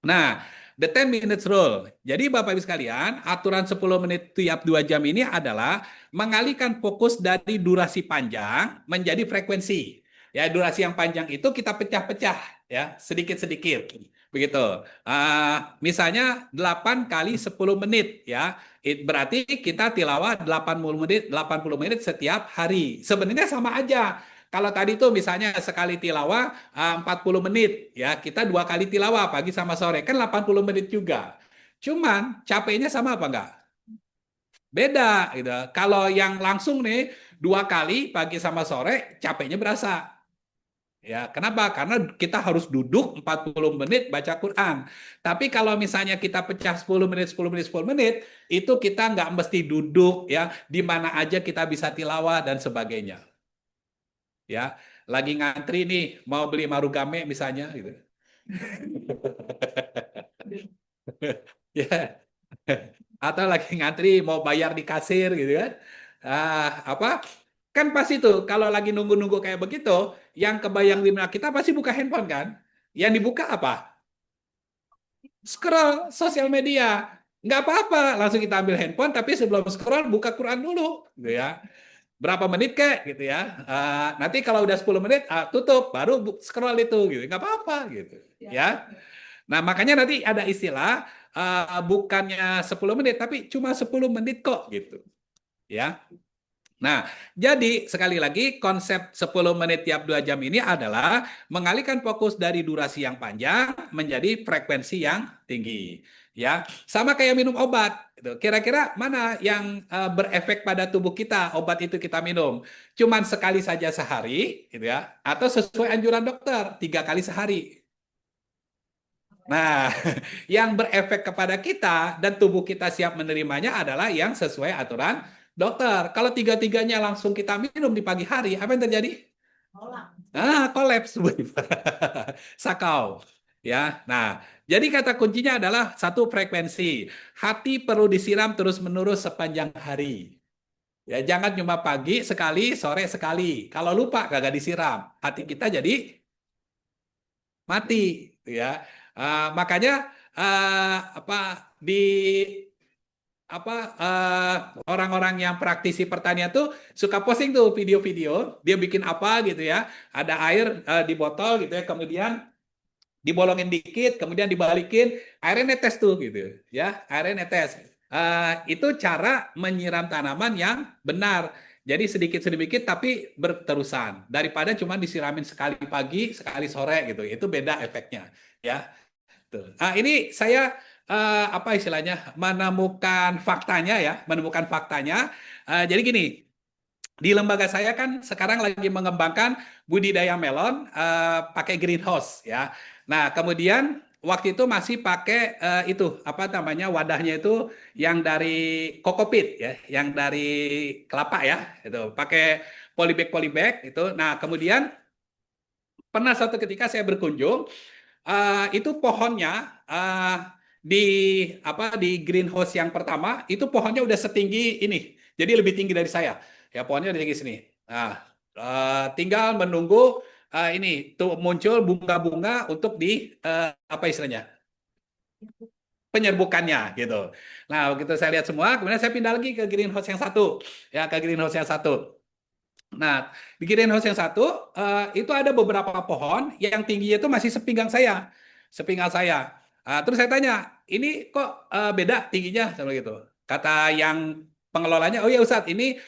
nah, the 10 minutes rule. Jadi Bapak Ibu sekalian, aturan 10 menit tiap 2 jam ini adalah mengalihkan fokus dari durasi panjang menjadi frekuensi. Ya, durasi yang panjang itu kita pecah-pecah, ya, sedikit-sedikit. Begitu. Misalnya 8 kali 10 menit, ya. Berarti kita tilawah 80 menit setiap hari. Sebenarnya sama aja. Kalau tadi tuh misalnya sekali tilawah 40 menit, ya kita 2 kali tilawah pagi sama sore, kan 80 menit juga. Cuman capeknya sama apa enggak? Beda gitu. Kalau yang langsung nih 2 kali pagi sama sore, capeknya berasa. Ya, kenapa? Karena kita harus duduk 40 menit baca Quran. Tapi kalau misalnya kita pecah 10 menit, 10 menit, 10 menit, itu kita nggak mesti duduk, ya, di mana aja kita bisa tilawah dan sebagainya. Ya, lagi ngantri nih mau beli marugame misalnya gitu. Ya, atau lagi ngantri mau bayar di kasir gitu kan. Apa? Kan pasti tuh kalau lagi nunggu-nunggu kayak begitu, yang kebayang di benak kita pasti buka handphone kan? Yang dibuka apa? Scroll sosial media. Nggak apa-apa, langsung kita ambil handphone, tapi sebelum scroll buka Quran dulu, gitu ya. Berapa menit kek gitu ya. Nanti kalau udah 10 menit tutup, baru scroll itu gitu. Nggak apa-apa gitu ya. Nah, makanya nanti ada istilah bukannya 10 menit tapi cuma 10 menit kok gitu ya. Nah, jadi sekali lagi konsep 10 menit tiap 2 jam ini adalah mengalihkan fokus dari durasi yang panjang menjadi frekuensi yang tinggi. Ya, sama kayak minum obat. Gitu. Kira-kira mana yang berefek pada tubuh kita obat itu kita minum? Cuman sekali saja sehari, gitu ya, atau sesuai anjuran dokter 3 kali sehari. Nah, yang berefek kepada kita dan tubuh kita siap menerimanya adalah yang sesuai aturan dokter. Kalau tiga-tiganya langsung kita minum di pagi hari, apa yang terjadi? Kolaps. Sakau. Ya. Nah, jadi kata kuncinya adalah satu, frekuensi. Hati perlu disiram terus-menerus sepanjang hari. Ya, jangan cuma pagi sekali, sore sekali. Kalau lupa kagak disiram, hati kita jadi mati, ya. Makanya apa di apa orang-orang yang praktisi pertanian tuh suka posting tuh video-video, dia bikin apa gitu ya, ada air di botol gitu ya, kemudian dibolongin dikit, kemudian dibalikin, airnya netes tuh gitu ya, airnya netes. Itu cara menyiram tanaman yang benar. Jadi sedikit-sedikit tapi berterusan daripada cuma disiramin sekali pagi, sekali sore gitu. Itu beda efeknya, ya. Tuh. Nah, ini saya apa istilahnya menemukan faktanya ya, menemukan faktanya. Jadi gini, di lembaga saya kan sekarang lagi mengembangkan budidaya melon pakai greenhouse ya. Nah, kemudian waktu itu masih pakai itu apa namanya wadahnya itu yang dari kokopit ya, yang dari kelapa ya, itu pakai polybag itu. Nah, kemudian pernah satu ketika saya berkunjung itu pohonnya di di greenhouse yang pertama itu pohonnya udah setinggi ini, jadi lebih tinggi dari saya. Ya pohonnya udah tinggi sini. Nah, tinggal menunggu ini tuh muncul bunga-bunga untuk di apa istilahnya penyerbukannya gitu. Nah begitu saya lihat semua, kemudian saya pindah lagi ke greenhouse yang satu, ya ke greenhouse yang satu. Nah, di greenhouse yang satu itu ada beberapa pohon yang tingginya itu masih sepinggang saya, sepinggang saya. Terus saya tanya, ini kok beda tingginya sama gitu. Kata yang pengelolanya, oh ya Ustadz, ini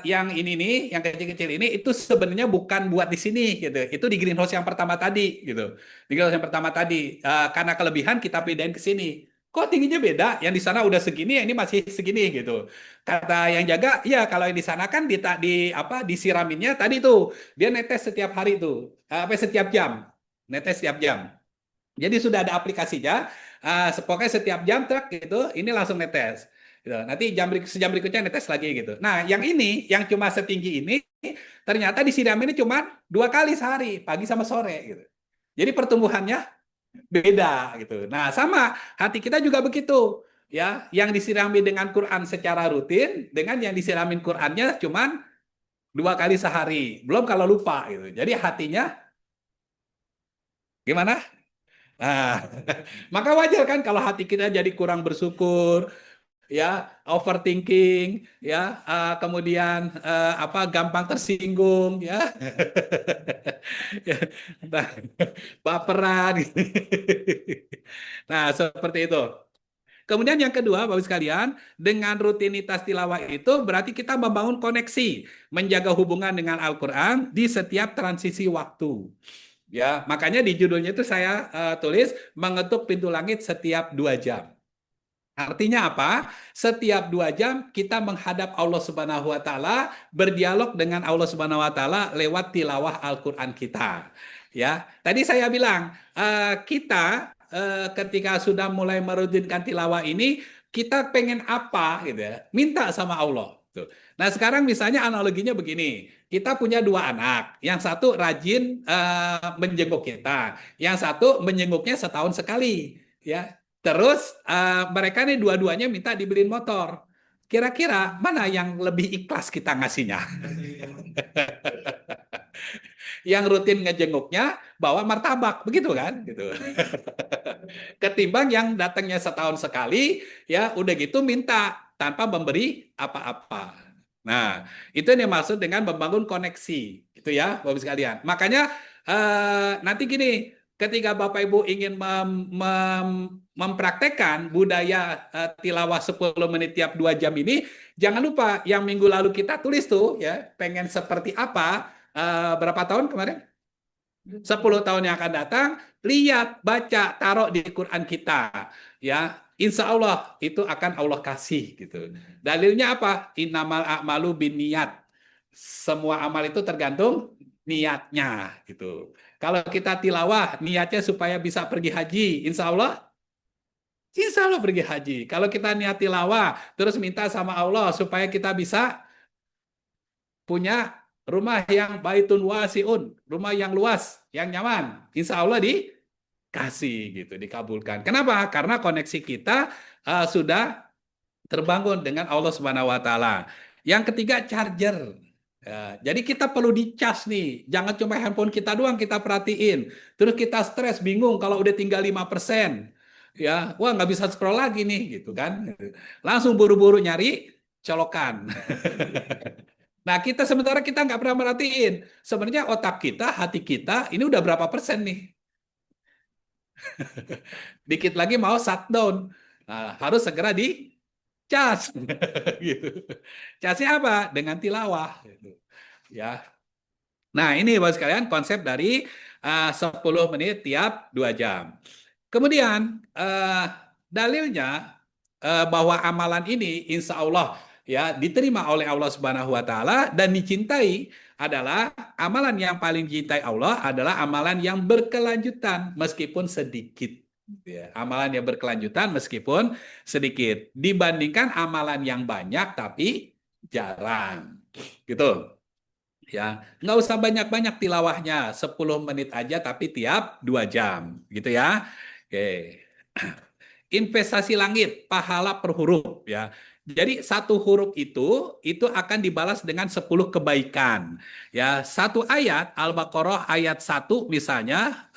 yang ini nih, yang kecil-kecil ini itu sebenarnya bukan buat di sini gitu. Itu di greenhouse yang pertama tadi gitu. Di greenhouse yang pertama tadi karena kelebihan kita pindahin ke sini. Kok tingginya beda? Yang di sana udah segini, yang ini masih segini gitu. Kata yang jaga, ya kalau yang di sana kan di apa disiraminnya tadi tuh dia netes setiap hari tuh, apa setiap jam, netes setiap jam. Jadi sudah ada aplikasinya, pokoknya setiap jam truk gitu, ini langsung netes. Gitu. Nanti sejam berikutnya netes lagi gitu. Nah, yang ini, yang cuma setinggi ini, ternyata disiraminnya cuma 2 kali sehari, pagi sama sore gitu. Jadi pertumbuhannya beda gitu. Nah, sama hati kita juga begitu. Ya, yang disirami dengan Quran secara rutin dengan yang disiramin Qurannya cuman 2 kali sehari. Belum kalau lupa gitu. Jadi hatinya gimana? Nah, maka wajar kan kalau hati kita jadi kurang bersyukur, ya, overthinking, ya, kemudian apa gampang tersinggung, ya, ya, nah, baperan. Nah, seperti itu. Kemudian yang kedua, Bapak sekalian, dengan rutinitas tilawah itu berarti kita membangun koneksi, menjaga hubungan dengan Al-Qur'an di setiap transisi waktu. Ya, makanya di judulnya itu saya tulis mengetuk pintu langit setiap 2 jam. Artinya apa? Setiap 2 jam kita menghadap Allah Subhanahu wa Ta'ala, berdialog dengan Allah Subhanahu wa Ta'ala lewat tilawah Al-Quran kita. Ya, tadi saya bilang kita ketika sudah mulai merutinkan tilawah ini, kita pengen apa gitu ya? Minta sama Allah. Tuh. Nah sekarang misalnya analoginya begini, kita punya 2 anak, yang satu rajin menjenguk kita, yang satu menjenguknya setahun sekali. Ya, terus mereka nih dua-duanya minta dibeliin motor. Kira-kira mana yang lebih ikhlas kita ngasihnya? Yang rutin ngejenguknya bawa martabak, begitu kan? Gitu. Ketimbang yang datangnya setahun sekali, ya udah gitu minta tanpa memberi apa-apa. Nah, itu yang dimaksud dengan membangun koneksi, gitu ya, Bapak sekalian. Makanya nanti gini, ketika Bapak Ibu ingin mempraktekkan budaya tilawah 10 menit tiap 2 jam ini, jangan lupa yang minggu lalu kita tulis tuh ya, pengen seperti apa berapa tahun kemarin? 10 tahun yang akan datang, lihat, baca, taruh di Quran kita. Ya, insya Allah itu akan Allah kasih gitu. Dalilnya apa? Innamal a'malu binniyat. Semua amal itu tergantung niatnya gitu. Kalau kita tilawah, niatnya supaya bisa pergi haji, insya Allah pergi haji. Kalau kita niat tilawah, terus minta sama Allah supaya kita bisa punya rumah yang baitun wasiun, rumah yang luas, yang nyaman. Insya Allah dikasih gitu, dikabulkan. Kenapa? Karena koneksi kita sudah terbangun dengan Allah Subhanahu wa Ta'ala. Yang ketiga, charger. Ya, jadi kita perlu dicas nih, jangan cuma handphone kita doang kita perhatiin. Terus kita stres, bingung kalau udah tinggal 5%. Ya, wah nggak bisa scroll lagi nih, gitu kan. Langsung buru-buru nyari colokan. Nah, sementara kita nggak pernah merhatiin. Sebenarnya otak kita, hati kita, ini udah berapa persen nih? Dikit lagi mau shutdown. Nah, harus segera dicas cas. Gitu. Casnya apa? Dengan tilawah. Gitu. Ya. Nah, ini Bapak sekalian konsep dari 10 menit tiap 2 jam. Kemudian dalilnya bahwa amalan ini insya Allah ya diterima oleh Allah Subhanahu wa taala dan dicintai adalah amalan yang paling dicintai Allah adalah amalan yang berkelanjutan meskipun sedikit. Ya, amalan yang berkelanjutan meskipun sedikit dibandingkan amalan yang banyak tapi jarang. Gitu. Ya, nggak usah banyak-banyak tilawahnya, 10 menit aja tapi tiap 2 jam, gitu ya. Oke. Investasi langit, pahala per huruf ya. Jadi satu huruf itu akan dibalas dengan 10 kebaikan. Ya, satu ayat Al-Baqarah ayat 1 misalnya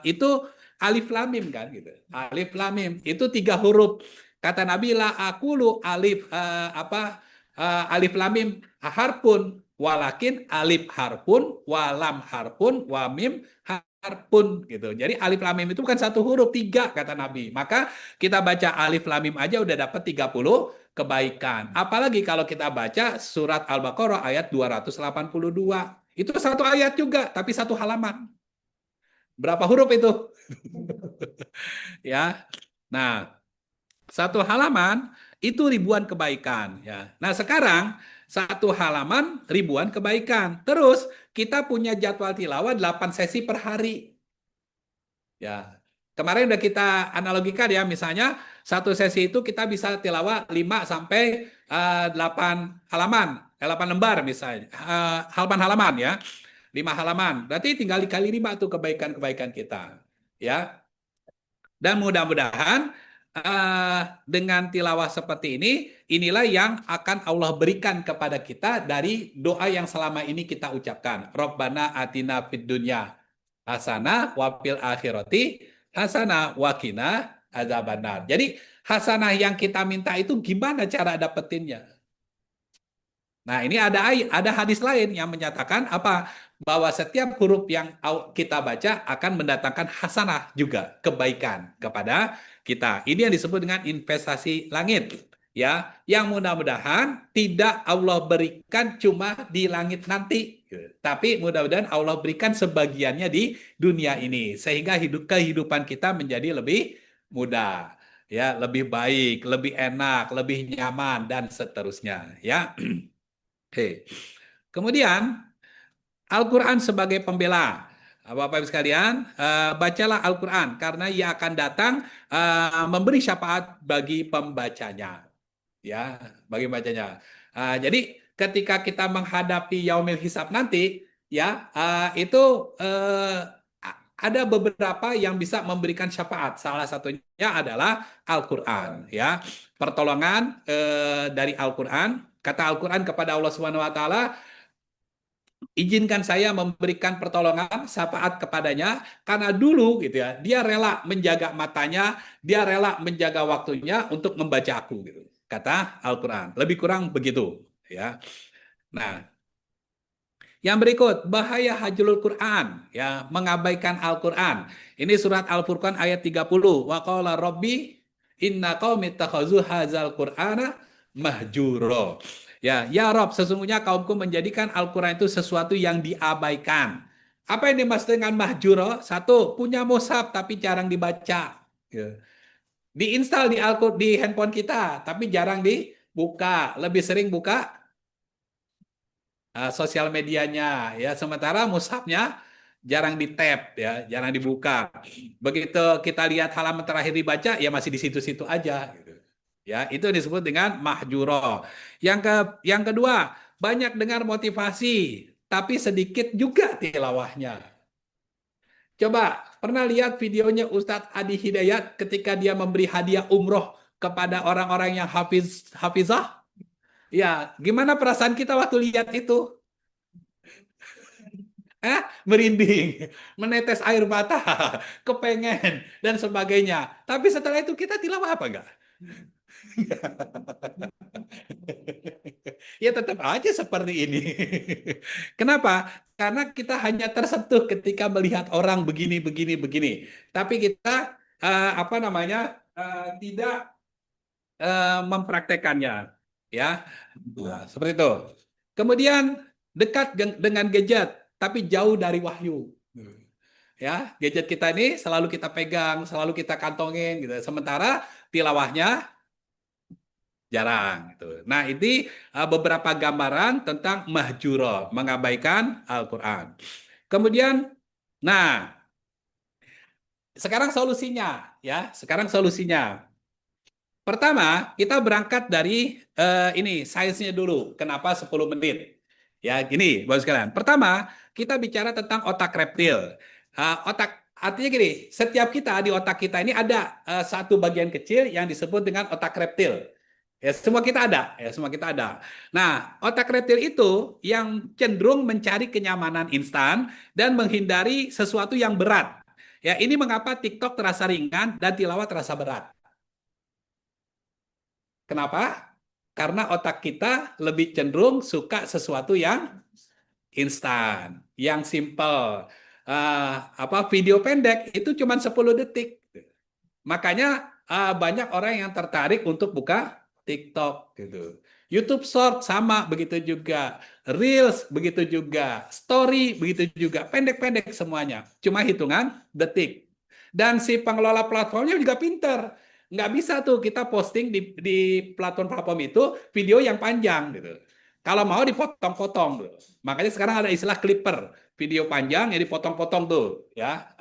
itu alif lam mim kan gitu. Alif lam mim itu 3 huruf. Kata Nabi la aqulu alif alif lam mim harpun walakin alif harpun walam harpun wamim harpun gitu. Jadi alif lam mim itu bukan satu huruf, 3 kata Nabi. Maka kita baca alif lam mim aja udah dapat 30 kebaikan. Apalagi kalau kita baca surat Al-Baqarah ayat 282. Itu satu ayat juga, tapi satu halaman. Berapa huruf itu? Ya. Nah, satu halaman itu ribuan kebaikan ya. Nah, sekarang satu halaman ribuan kebaikan. Terus kita punya jadwal tilawah 8 sesi per hari. Ya. Kemarin udah kita analogikan ya, misalnya satu sesi itu kita bisa tilawah 5 sampai 8 halaman, 8 lembar misalnya. Halaman-halaman ya. 5 halaman. Berarti tinggal dikali 5 tuh kebaikan-kebaikan kita. Ya. Dan mudah-mudahan dengan tilawah seperti ini, inilah yang akan Allah berikan kepada kita dari doa yang selama ini kita ucapkan. Rabbana atina fid dunya hasanah wa fil akhirati hasanah wa qina adzabannar. Jadi hasanah yang kita minta itu gimana cara dapetinnya? Nah, ini ada hadis lain yang menyatakan apa? Bahwa setiap huruf yang kita baca akan mendatangkan hasanah juga, kebaikan kepada kita. Ini yang disebut dengan investasi langit. Ya, yang mudah-mudahan tidak Allah berikan cuma di langit nanti, tapi mudah-mudahan Allah berikan sebagiannya di dunia ini sehingga kehidupan kita menjadi lebih mudah, ya, lebih baik, lebih enak, lebih nyaman dan seterusnya, ya. Oke. Kemudian Al-Quran sebagai pembela. Bapak-Ibu sekalian, bacalah Al-Quran karena ia akan datang memberi syafaat bagi pembacanya. Ya, bagi pembacanya. Jadi ketika kita menghadapi yaumil hisab nanti, ya itu ada beberapa yang bisa memberikan syafaat. Salah satunya adalah Al-Quran. Ya, pertolongan dari Al-Quran. Kata Al-Quran kepada Allah Subhanahu Wa Taala, izinkan saya memberikan pertolongan syafaat kepadanya karena dulu gitu ya dia rela menjaga matanya, dia rela menjaga waktunya untuk membaca aku gitu. Kata Al-Qur'an. Lebih kurang begitu ya. Nah, yang berikut bahaya hajlul Quran ya, mengabaikan Al-Qur'an. Ini surat Al-Furqan ayat 30. Wa qala rabbi inna qaumi takhazu hadzal qur'ana mahjuro. Ya Rob, sesungguhnya kaumku menjadikan Al-Quran itu sesuatu yang diabaikan. Apa yang dimaksud dengan mahjuro? Satu, punya mushaf tapi jarang dibaca. Ya. Diinstal di handphone kita, tapi jarang dibuka. Lebih sering buka sosial medianya. Ya, sementara mushafnya jarang di-tap, ya, jarang dibuka. Begitu kita lihat halaman terakhir dibaca, ya masih di situ-situ aja. Gitu. Ya, itu disebut dengan mahjuro. Yang kedua, banyak dengar motivasi, tapi sedikit juga tilawahnya. Coba, pernah lihat videonya Ustadz Adi Hidayat ketika dia memberi hadiah umroh kepada orang-orang yang hafizah? Ya, gimana perasaan kita waktu lihat itu? Merinding, menetes air mata, kepengen, dan sebagainya. Tapi setelah itu kita tilawah apa enggak? Ya tetap aja seperti ini. Kenapa? Karena kita hanya tersentuh ketika melihat orang begini, begini, begini. Tapi kita tidak mempraktekannya, ya. Nah, seperti itu. Kemudian dekat dengan gadget, tapi jauh dari wahyu. Ya, gadget kita ini selalu kita pegang, selalu kita kantongin, gitu. Sementara tilawahnya jarang, gitu. Nah, ini beberapa gambaran tentang mahjuro, mengabaikan Al-Quran. Kemudian, nah, sekarang solusinya, ya. Sekarang solusinya. Pertama, kita berangkat dari ini sainsnya dulu. Kenapa 10 menit? Ya, gini, Bapak sekalian. Pertama, kita bicara tentang otak reptil. Otak artinya gini, setiap kita di otak kita ini ada satu bagian kecil yang disebut dengan otak reptil. Ya, semua kita ada, ya, semua kita ada. Nah, otak reptil itu yang cenderung mencari kenyamanan instan dan menghindari sesuatu yang berat. Ya, ini mengapa TikTok terasa ringan dan tilawah terasa berat. Kenapa? Karena otak kita lebih cenderung suka sesuatu yang instan, yang simple. Video pendek itu cuma 10 detik. Makanya banyak orang yang tertarik untuk buka TikTok gitu. YouTube Short sama begitu juga, Reels begitu juga, Story begitu juga, pendek-pendek semuanya. Cuma hitungan detik. Dan si pengelola platformnya juga pinter. Nggak bisa tuh kita posting di platform-platform itu video yang panjang gitu. Kalau mau dipotong-potong tuh. Makanya sekarang ada istilah clipper, video panjang ya dipotong-potong tuh ya.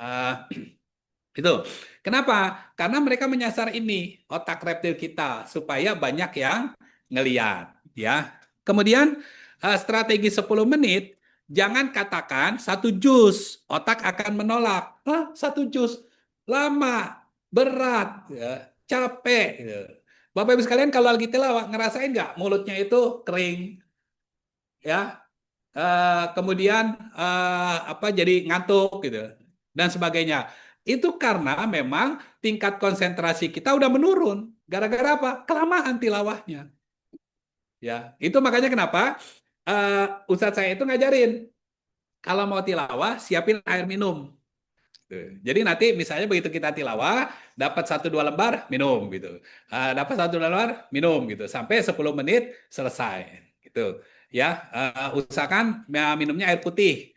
Itu. Kenapa? Karena mereka menyasar ini otak reptil kita supaya banyak yang ngeliat ya. Kemudian strategi 10 menit jangan katakan satu jus, otak akan menolak. Hah, satu jus lama, berat, ya, capek. Gitu. Bapak Ibu sekalian kalau lagi tilawah ngerasain nggak mulutnya itu kering, ya, kemudian jadi ngantuk gitu dan sebagainya. Itu karena memang tingkat konsentrasi kita udah menurun. Gara-gara apa? Kelamaan tilawahnya. Ya, itu makanya kenapa Ustadz saya itu ngajarin kalau mau tilawah siapin air minum. Tuh. Jadi nanti misalnya begitu kita tilawah dapat 1-2 lembar minum gitu, dapat 1-2 lembar minum gitu sampai 10 menit selesai gitu ya. Usahakan minumnya air putih.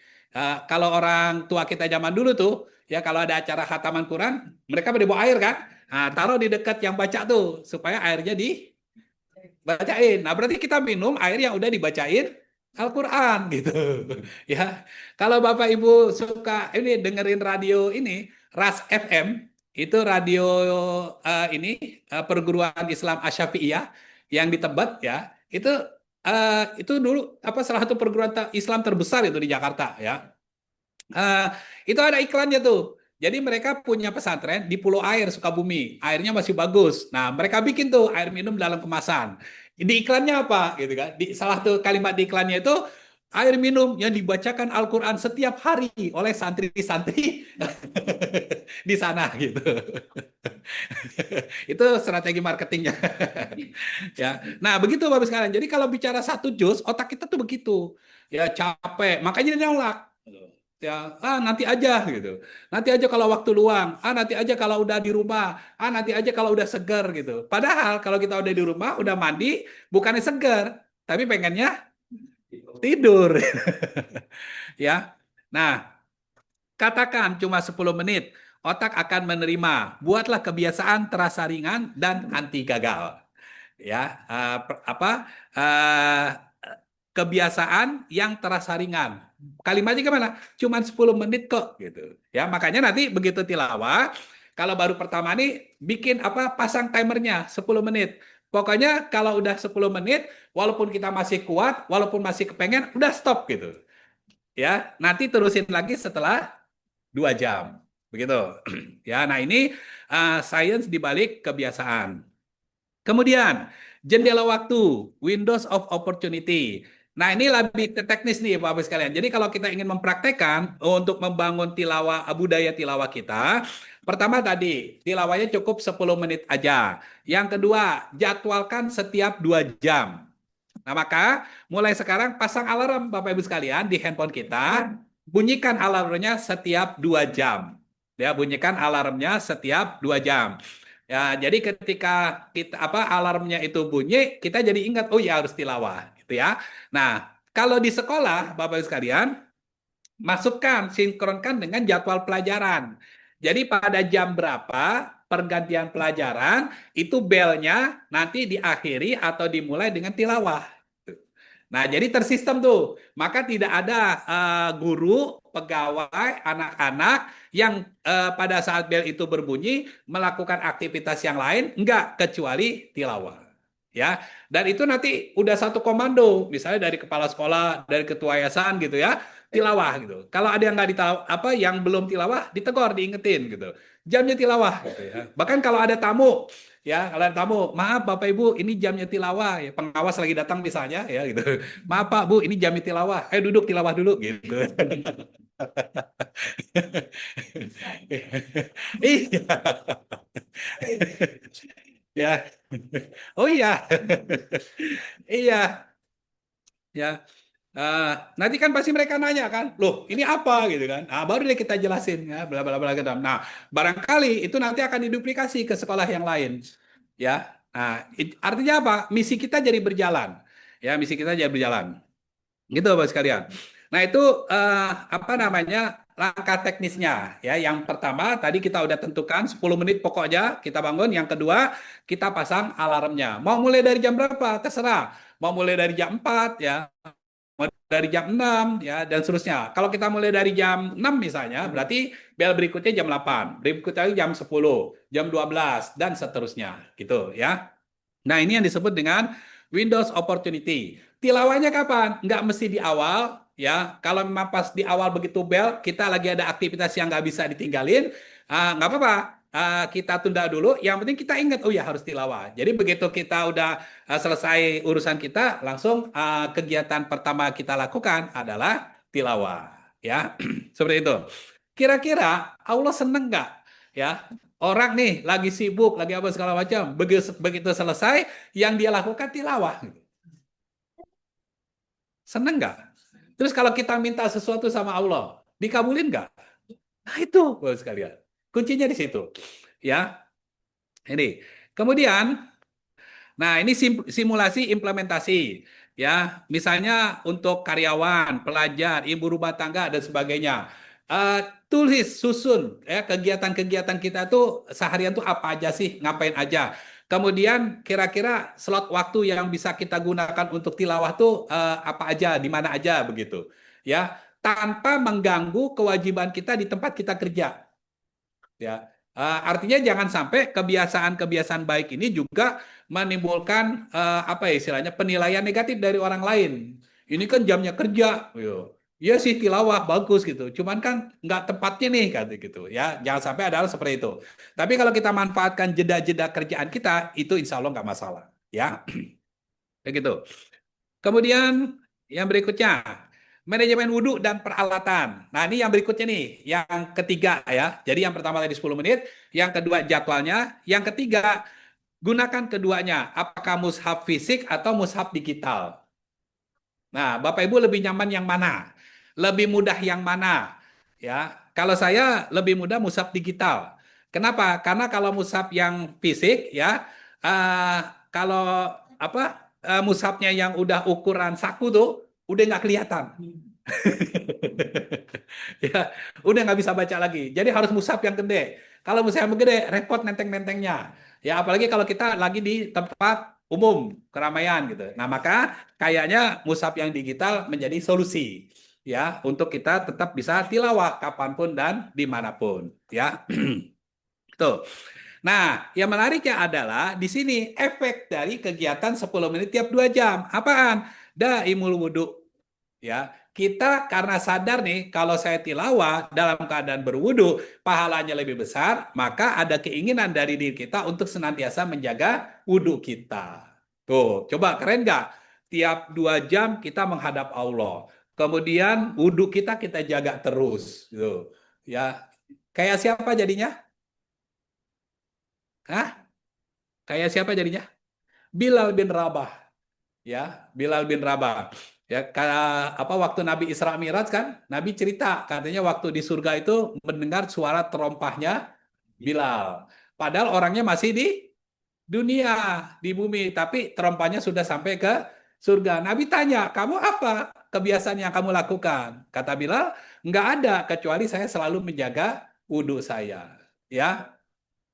Kalau orang tua kita zaman dulu tuh ya kalau ada acara khataman Quran mereka pada bawa air kan, taruh di dekat yang baca tuh supaya airnya dibacain. Nah berarti kita minum air yang udah dibacain Al-Quran gitu ya. Kalau Bapak Ibu suka ini dengerin radio ini Ras FM itu radio perguruan Islam Asy-Syafi'iyah yang di Tebet ya. Itu dulu salah satu perguruan Islam terbesar itu di Jakarta ya. Eh, itu ada iklannya tuh. Jadi mereka punya pesantren di Pulau Air, Sukabumi. Airnya masih bagus. Nah, mereka bikin tuh air minum dalam kemasan. Di iklannya apa? Gitu kan. Di salah satu kalimat di iklannya itu air minum yang dibacakan Al-Quran setiap hari oleh santri-santri di sana gitu. Itu strategi marketingnya. Ya. Nah, begitu Bapak sekalian. Jadi kalau bicara satu jus, otak kita tuh begitu. Ya capek, makanya dia nolak. Ya, nanti aja gitu. Nanti aja kalau waktu luang. Nanti aja kalau udah di rumah. Nanti aja kalau udah seger gitu. Padahal kalau kita udah di rumah, udah mandi, bukannya seger, tapi pengennya tidur. Ya. Nah, katakan cuma 10 menit, otak akan menerima. Buatlah kebiasaan terasa ringan dan anti gagal. Ya, kebiasaan yang terasa ringan. Kalimatnya gimana? Cuman 10 menit kok gitu. Ya, makanya nanti begitu tilawah, kalau baru pertama nih bikin pasang timernya 10 menit. Pokoknya kalau udah 10 menit, walaupun kita masih kuat, walaupun masih kepengen, udah stop gitu. Ya, nanti terusin lagi setelah 2 jam. Begitu. Ya, nah ini sains di balik kebiasaan. Kemudian, jendela waktu, windows of opportunity. Nah, ini lebih teknis nih Bapak sekalian. Jadi kalau kita ingin mempraktekkan untuk membangun tilawah budaya tilawah kita, pertama tadi, tilawahnya cukup 10 menit aja. Yang kedua, jadwalkan setiap 2 jam. Nah, maka mulai sekarang pasang alarm Bapak Ibu sekalian di handphone kita, bunyikan alarmnya setiap 2 jam. Ya, bunyikan alarmnya setiap 2 jam. Ya, jadi ketika kita alarmnya itu bunyi, kita jadi ingat, oh ya harus tilawah, gitu ya. Nah, kalau di sekolah, Bapak Ibu sekalian, masukkan, sinkronkan dengan jadwal pelajaran. Jadi pada jam berapa pergantian pelajaran, itu belnya nanti diakhiri atau dimulai dengan tilawah. Nah, jadi tersistem tuh. Maka tidak ada guru, pegawai, anak-anak yang pada saat bel itu berbunyi melakukan aktivitas yang lain, enggak kecuali tilawah. Ya, dan itu nanti udah satu komando, misalnya dari kepala sekolah, dari ketua yayasan gitu ya, tilawah gitu. Kalau ada yang nggak yang belum tilawah, ditegor, diingetin gitu. Jamnya tilawah gitu ya. Bahkan kalau ada tamu, ya, kalau ada tamu, maaf Bapak Ibu, ini jamnya tilawah ya. Pengawas lagi datang misalnya ya gitu. Maaf Pak Bu, ini jamnya tilawah. Ayo duduk tilawah dulu gitu. Iya. Ya. Oh iya. Iya. Ya. Nanti kan pasti mereka nanya kan, loh ini apa gitu kan? Baru deh kita jelasin ya, bla bla bla gitu. Nah, barangkali itu nanti akan diduplikasi ke sekolah yang lain, ya. Nah, artinya apa? Misi kita jadi berjalan, ya, misi kita jadi berjalan, gitu Bapak sekalian. Nah itu apa namanya langkah teknisnya, ya. Yang pertama tadi kita udah tentukan 10 menit pokoknya kita bangun. Yang kedua kita pasang alarmnya. Mau mulai dari jam berapa? Terserah. Mau mulai dari jam 4 ya, dari jam 6 ya dan seterusnya. Kalau kita mulai dari jam 6 misalnya, berarti bel berikutnya jam 8, berikutnya lagi jam 10, jam 12 dan seterusnya gitu ya. Nah, ini yang disebut dengan Windows Opportunity. Tilawahnya kapan? Nggak mesti di awal ya. Kalau memang pas di awal begitu bel, kita lagi ada aktivitas yang nggak bisa ditinggalin, nggak apa-apa. Kita tunda dulu. Yang penting kita ingat, oh ya harus tilawah. Jadi begitu kita udah selesai urusan kita, langsung kegiatan pertama kita lakukan adalah tilawah. Ya, seperti itu. Kira-kira Allah seneng nggak? Ya, orang nih lagi sibuk, lagi apa segala macam. Begitu selesai, yang dia lakukan tilawah. Seneng nggak? Terus kalau kita minta sesuatu sama Allah, dikabulin nggak? Nah itu, Bapak sekalian. Kuncinya di situ. Ya, ini. Kemudian, nah ini simulasi implementasi. Ya, misalnya untuk karyawan, pelajar, ibu rumah tangga dan sebagainya. Eh, Tulis, susun ya kegiatan-kegiatan kita tuh seharian tuh apa aja sih, ngapain aja. Kemudian kira-kira slot waktu yang bisa kita gunakan untuk tilawah tuh apa aja, di mana aja begitu. Ya, tanpa mengganggu kewajiban kita di tempat kita kerja. Ya, artinya jangan sampai kebiasaan-kebiasaan baik ini juga menimbulkan apa ya istilahnya penilaian negatif dari orang lain. Ini kan jamnya kerja, yo. Iya sih tilawah bagus gitu. Cuman kan nggak tepatnya nih kata gitu ya. Jangan sampai ada hal seperti itu. Tapi kalau kita manfaatkan jeda-jeda kerjaan kita itu insya Allah nggak masalah ya. Begitu. Kemudian yang berikutnya, manajemen wudhu dan peralatan. Nah, ini yang berikutnya nih, yang ketiga ya. Jadi yang pertama tadi 10 menit, yang kedua jadwalnya, yang ketiga gunakan keduanya, apakah mushaf fisik atau mushaf digital. Nah, Bapak Ibu lebih nyaman yang mana? Lebih mudah yang mana? Ya, kalau saya lebih mudah mushaf digital. Kenapa? Karena kalau mushaf yang fisik ya, eh, kalau mushafnya yang udah ukuran saku tuh udah nggak kelihatan. Ya, udah nggak bisa baca lagi. Jadi harus mushaf yang gede. Kalau mushaf yang gede, repot nenteng-nentengnya. Ya, apalagi kalau kita lagi di tempat umum, keramaian gitu. Nah, maka kayaknya mushaf yang digital menjadi solusi ya untuk kita tetap bisa tilawah kapanpun dan dimanapun ya. Tuh. Nah, yang menariknya adalah di sini efek dari kegiatan 10 menit tiap 2 jam. Apaan? Daimul wudhu. Ya, kita karena sadar nih kalau saya tilawah dalam keadaan berwudu pahalanya lebih besar, maka ada keinginan dari diri kita untuk senantiasa menjaga wudhu kita. Tuh, coba keren nggak? Tiap 2 jam kita menghadap Allah. Kemudian wudhu kita jaga terus. Gitu. Ya, kayak siapa jadinya? Hah? Kayak siapa jadinya? Bilal bin Rabah. Ya, Bilal bin Rabah. Ya, waktu Nabi Isra Mi'raj kan, Nabi cerita katanya waktu di surga itu mendengar suara terompahnya Bilal. Padahal orangnya masih di dunia, di bumi, tapi terompahnya sudah sampai ke surga. Nabi tanya, kamu apa kebiasaan yang kamu lakukan? Kata Bilal, nggak ada, kecuali saya selalu menjaga wudhu saya. Ya,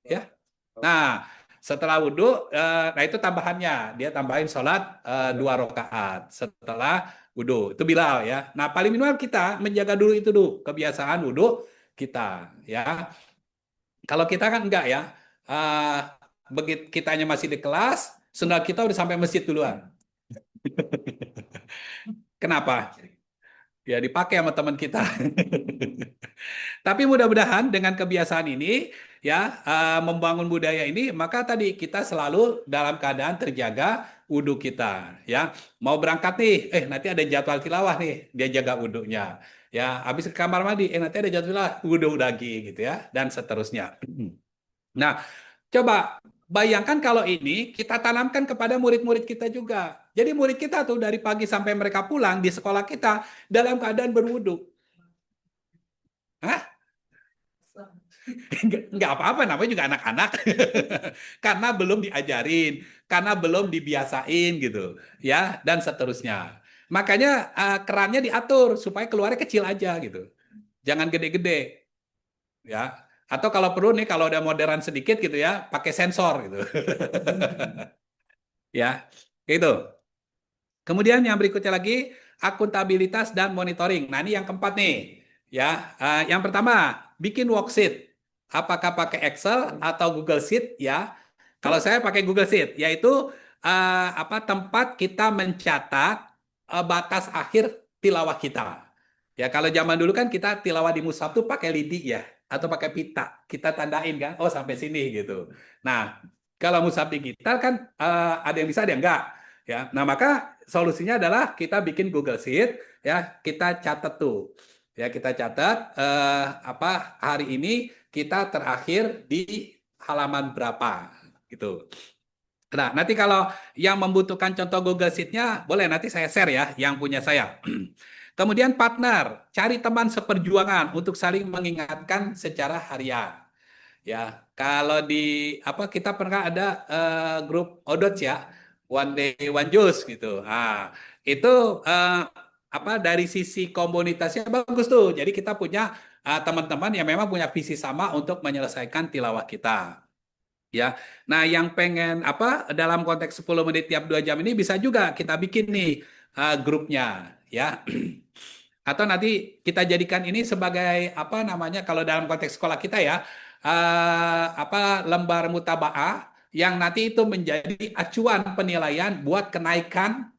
ya. Nah, setelah wudhu, nah itu tambahannya. Dia tambahin sholat 2 rakaat setelah wudhu. Itu Bilal ya. Nah, paling minimal kita menjaga dulu itu dulu, kebiasaan wudhu kita. Ya, kalau kita kan enggak ya. Eh, begitu kitanya masih di kelas, sendal kita udah sampai masjid duluan. Kenapa? Ya dipakai sama teman kita. Tapi mudah-mudahan dengan kebiasaan ini ya membangun budaya ini maka tadi kita selalu dalam keadaan terjaga wudhu kita ya. Mau berangkat nih, nanti ada jadwal tilawah nih, dia jaga wudhunya. Ya, habis ke kamar mandi, nanti ada jadwal tilawah, wudhu lagi gitu ya dan seterusnya. Nah, coba bayangkan kalau ini kita tanamkan kepada murid-murid kita juga. Jadi murid kita tuh dari pagi sampai mereka pulang di sekolah kita dalam keadaan berwudu. Hah? Nggak apa-apa, namanya juga anak-anak. Karena belum diajarin, karena belum dibiasain gitu. Ya, dan seterusnya. Makanya kerannya diatur supaya keluarnya kecil aja gitu. Jangan gede-gede. Ya. Atau kalau perlu nih, kalau ada modern sedikit gitu ya, pakai sensor gitu. Ya, itu. Kemudian yang berikutnya lagi akuntabilitas dan monitoring. Nah, ini yang keempat nih. Ya, yang pertama bikin worksheet. Apakah pakai Excel atau Google Sheet? Ya, kalau saya pakai Google Sheet, yaitu tempat kita mencatat batas akhir tilawah kita. Ya, kalau zaman dulu kan kita tilawah di mushaf tuh pakai lidi ya, atau pakai pita. Kita tandain kan, oh sampai sini gitu. Nah, kalau mushaf digital kan ada yang bisa, ada yang enggak. Ya, nah maka solusinya adalah kita bikin Google Sheet, ya kita catat tuh, ya kita catat hari ini kita terakhir di halaman berapa, gitu. Nah nanti kalau yang membutuhkan contoh Google Sheet-nya boleh nanti saya share ya, yang punya saya. Kemudian partner, cari teman seperjuangan untuk saling mengingatkan secara harian. Ya, kalau di kita pernah ada grup Odot ya, One Day One Juice gitu. Ah, itu dari sisi komunitasnya bagus tuh. Jadi kita punya teman-teman yang memang punya visi sama untuk menyelesaikan tilawah kita. Ya. Nah, yang pengen dalam konteks 10 menit tiap 2 jam ini bisa juga kita bikin nih grupnya ya. Atau nanti kita jadikan ini sebagai kalau dalam konteks sekolah kita ya lembar mutabaah yang nanti itu menjadi acuan penilaian buat kenaikan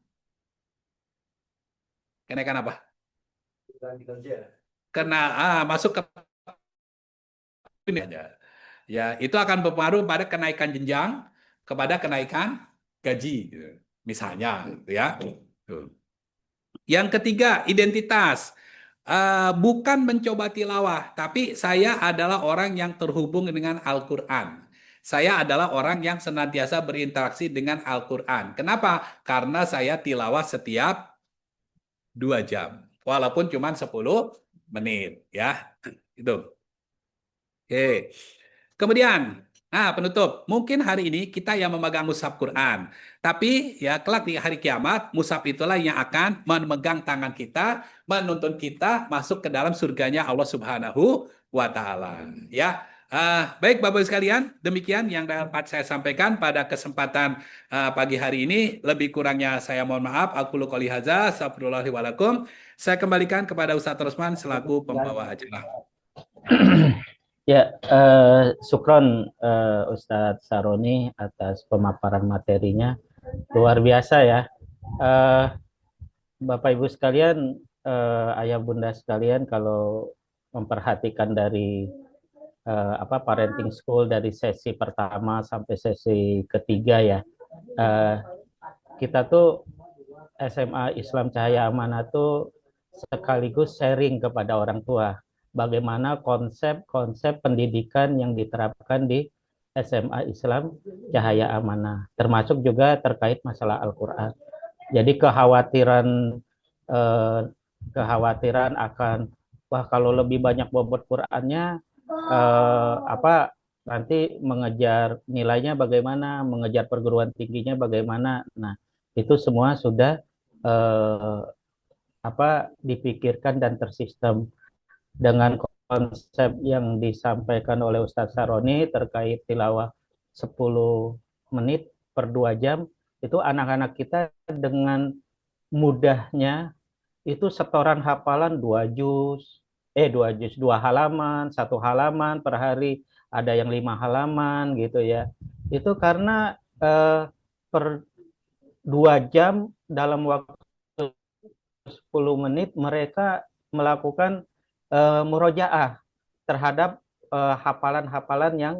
apa? Kena masuk ke ini aja. Ya, itu akan berpengaruh pada kenaikan jenjang kepada kenaikan gaji gitu. Misalnya gitu ya. Tuh. Yang ketiga, identitas. Bukan mencoba tilawah, tapi saya adalah orang yang terhubung dengan Al-Quran. Saya adalah orang yang senantiasa berinteraksi dengan Al-Quran. Kenapa? Karena saya tilawah setiap 2 jam. Walaupun cuma 10 menit. Ya, itu. Oke. Kemudian, penutup. Mungkin hari ini kita yang memegang mushaf Quran. Tapi ya kelak di hari kiamat, mushaf itulah yang akan memegang tangan kita, menuntun kita masuk ke dalam surganya Allah Subhanahu wa Ta'ala. Ya. Baik Bapak Ibu sekalian, demikian yang dapat saya sampaikan pada kesempatan pagi hari ini. Lebih kurangnya saya mohon maaf. Aku qouli hadza, astagfirullahi wa lakum. Saya kembalikan kepada Ustadz Rosman selaku pembawa acara. Ya, syukron Ustadz Saroni atas pemaparan materinya. Luar biasa ya. Bapak Ibu sekalian, ayah bunda sekalian, kalau memperhatikan dari parenting school dari sesi pertama sampai sesi ketiga ya, kita tuh SMA Islam Cahaya Amanah tuh sekaligus sharing kepada orang tua bagaimana konsep-konsep pendidikan yang diterapkan di SMA Islam Cahaya Amanah, termasuk juga terkait masalah Al-Quran. Jadi kekhawatiran akan wah kalau lebih banyak bobot Qurannya nanti mengejar nilainya bagaimana, mengejar perguruan tingginya bagaimana. Nah, itu semua sudah eh, dipikirkan dan tersistem dengan konsep yang disampaikan oleh Ustadz Saroni terkait tilawah 10 menit per 2 jam. Itu anak-anak kita dengan mudahnya itu setoran hafalan 2 halaman, 1 halaman per hari, ada yang 5 halaman gitu ya. Itu karena per 2 jam dalam waktu 10 menit mereka melakukan murojaah terhadap hafalan-hafalan yang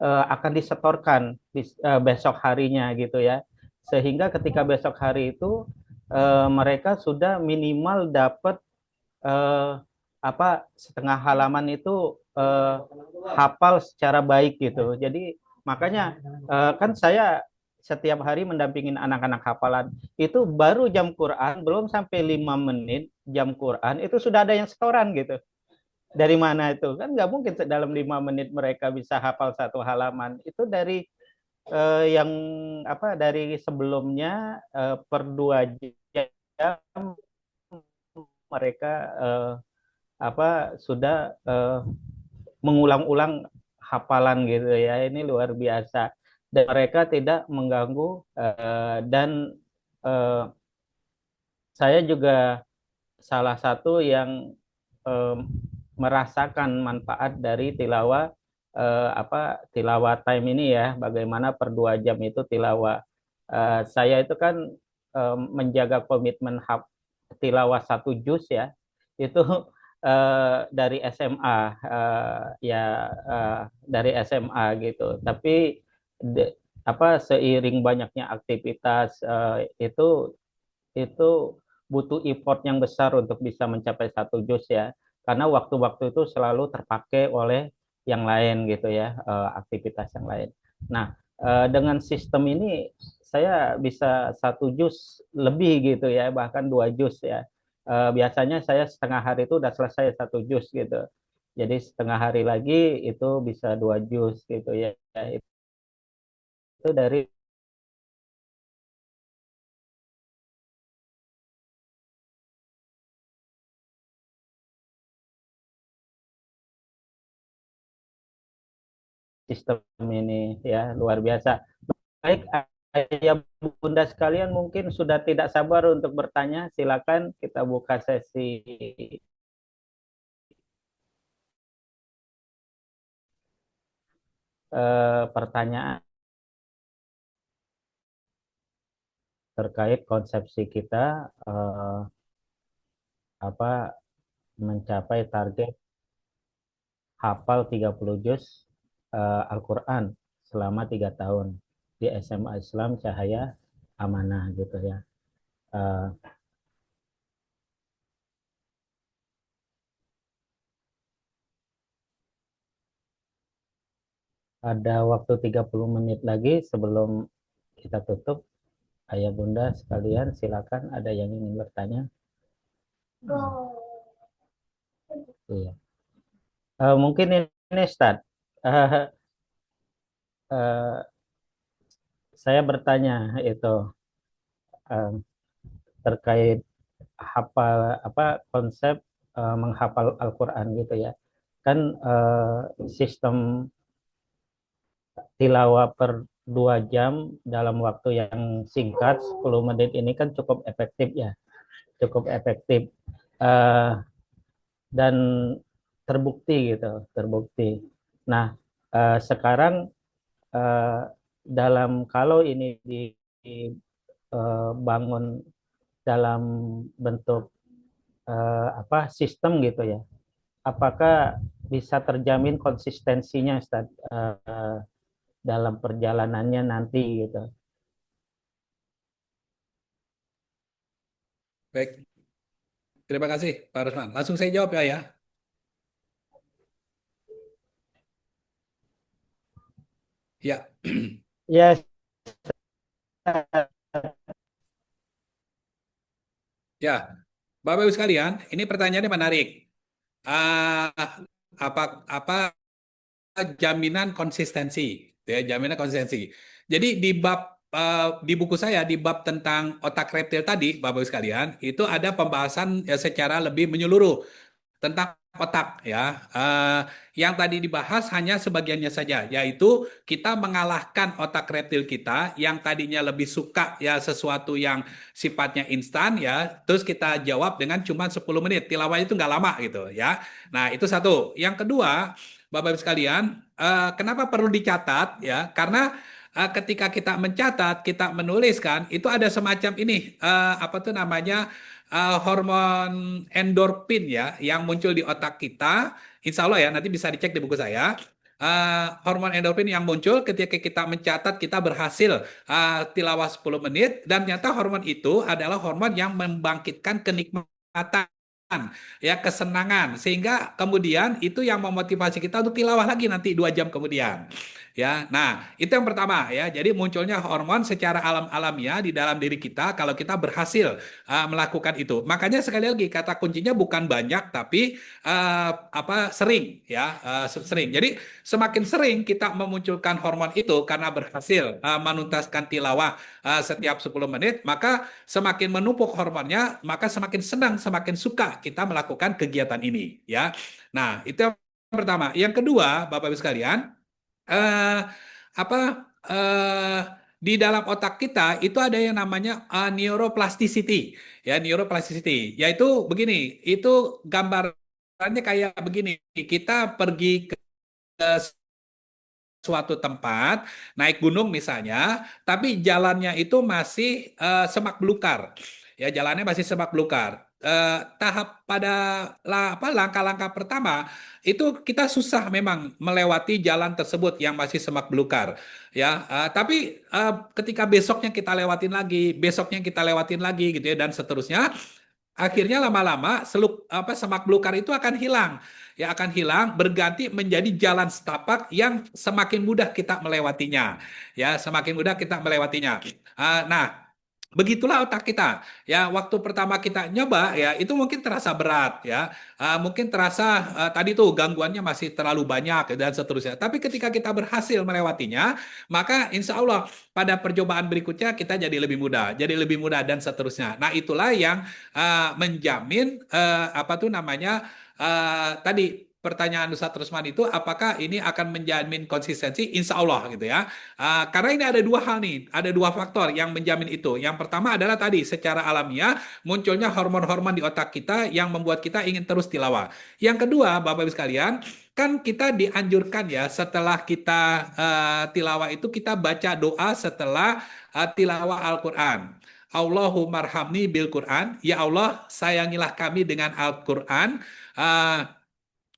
akan disetorkan besok harinya gitu ya. Sehingga ketika besok hari itu mereka sudah minimal dapat eh, setengah halaman itu hafal secara baik gitu. Jadi makanya kan saya setiap hari mendampingin anak-anak hafalan itu baru jam Quran belum sampai 5 menit jam Quran itu sudah ada yang setoran gitu. Dari mana itu? Kan nggak mungkin dalam 5 menit mereka bisa hafal 1 halaman. Itu dari yang dari sebelumnya per 2 jam mereka sudah mengulang-ulang hafalan gitu ya. Ini luar biasa. Dan mereka tidak mengganggu dan eh, saya juga salah satu yang eh, merasakan manfaat dari tilawah tilawah time ini ya. Bagaimana per 2 jam itu tilawah. Saya itu kan menjaga komitmen tilawah 1 juz ya. Itu dari SMA ya dari SMA gitu. Tapi seiring banyaknya aktivitas itu butuh effort yang besar untuk bisa mencapai 1 juz ya. Karena waktu-waktu itu selalu terpakai oleh yang lain gitu ya, aktivitas yang lain. Nah, dengan sistem ini saya bisa 1 juz lebih gitu ya, bahkan 2 juz ya. Biasanya saya setengah hari itu udah selesai 1 juz gitu. Jadi setengah hari lagi itu bisa 2 juz gitu ya. Itu dari sistem ini ya luar biasa. Baik, ayah bunda sekalian mungkin sudah tidak sabar untuk bertanya. Silakan kita buka sesi pertanyaan terkait konsepsi kita apa mencapai target hafal 30 juz Al-Quran selama 3 tahun di SMA Islam Cahaya Amanah gitu ya. Eh, ada waktu 30 menit lagi sebelum kita tutup. Ayah bunda sekalian silakan ada yang ingin bertanya. Iya. Mungkin ini Ustaz. Eh, eh, saya bertanya itu eh, terkait hafal konsep menghafal Al-Qur'an gitu ya. Kan sistem tilawah per 2 jam dalam waktu yang singkat 10 menit ini kan cukup efektif ya. Cukup efektif. Eh, dan terbukti gitu, terbukti. Nah, sekarang eh, dalam kalau ini dibangun dalam bentuk sistem gitu ya, apakah bisa terjamin konsistensinya Ustaz, dalam perjalanannya nanti gitu. Baik, terima kasih Pak Rusman. Langsung saya jawab ya. Ya, Ya, ya. Bapak Ibu sekalian, ini pertanyaannya menarik. Ah, apa jaminan konsistensi, ya, jaminan konsistensi. Jadi di buku saya di bab tentang otak reptil tadi, Bapak Ibu sekalian, itu ada pembahasan ya secara lebih menyeluruh tentang otak ya. Yang tadi dibahas hanya sebagiannya saja, yaitu kita mengalahkan otak reptil kita yang tadinya lebih suka ya sesuatu yang sifatnya instan ya, terus kita jawab dengan cuma 10 menit. Tilawah itu nggak lama gitu ya. Nah, itu satu. Yang kedua, Bapak Ibu sekalian, kenapa perlu dicatat ya? Karena ketika kita mencatat, kita menuliskan, itu ada semacam ini, apa tuh namanya, hormon endorfin ya, yang muncul di otak kita. Insya Allah ya, nanti bisa dicek di buku saya. Hormon endorfin yang muncul ketika kita mencatat kita berhasil tilawah 10 menit, dan ternyata hormon itu adalah hormon yang membangkitkan kenikmatan ya, kesenangan, sehingga kemudian itu yang memotivasi kita untuk tilawah lagi nanti 2 jam kemudian ya. Nah, itu yang pertama ya. Jadi munculnya hormon secara alamiah di dalam diri kita kalau kita berhasil melakukan itu. Makanya sekali lagi kata kuncinya bukan banyak tapi sering ya, sering. Jadi semakin sering kita memunculkan hormon itu karena berhasil menuntaskan tilawah setiap 10 menit, maka semakin menumpuk hormonnya, maka semakin senang, semakin suka kita melakukan kegiatan ini ya. Nah, itu yang pertama. Yang kedua, Bapak Ibu sekalian, eh, apa eh, di dalam otak kita itu ada yang namanya neuroplasticity ya, neuroplasticity yaitu begini, itu gambarannya kayak begini. Kita pergi ke suatu tempat, naik gunung misalnya, tapi jalannya itu masih semak belukar. Ya, jalannya masih semak belukar. Tahap pada langkah-langkah pertama itu kita susah memang melewati jalan tersebut yang masih semak belukar. Ya, tapi ketika besoknya kita lewatin lagi, besoknya kita lewatin lagi gitu ya, dan seterusnya. Akhirnya lama-lama semak belukar itu akan hilang. Ya, akan hilang, berganti menjadi jalan setapak yang semakin mudah kita melewatinya. Ya, semakin mudah kita melewatinya. Nah, begitulah otak kita. Ya, waktu pertama kita nyoba ya itu mungkin terasa berat ya. Mungkin terasa tadi tuh gangguannya masih terlalu banyak dan seterusnya. Tapi ketika kita berhasil melewatinya, maka insya Allah pada percobaan berikutnya kita jadi lebih mudah dan seterusnya. Nah, itulah yang menjamin apa tuh namanya, tadi pertanyaan Ustadz Rusman itu apakah ini akan menjamin konsistensi? Insya Allah gitu ya. Karena ini ada dua hal nih, ada dua faktor yang menjamin itu. Yang pertama adalah tadi secara alamiah munculnya hormon-hormon di otak kita yang membuat kita ingin terus tilawah. Yang kedua, Bapak Ibu sekalian, kan kita dianjurkan ya setelah kita tilawah itu kita baca doa setelah tilawah Al-Quran. Allahumarhamni bil Quran, ya Allah sayangilah kami dengan Al-Quran.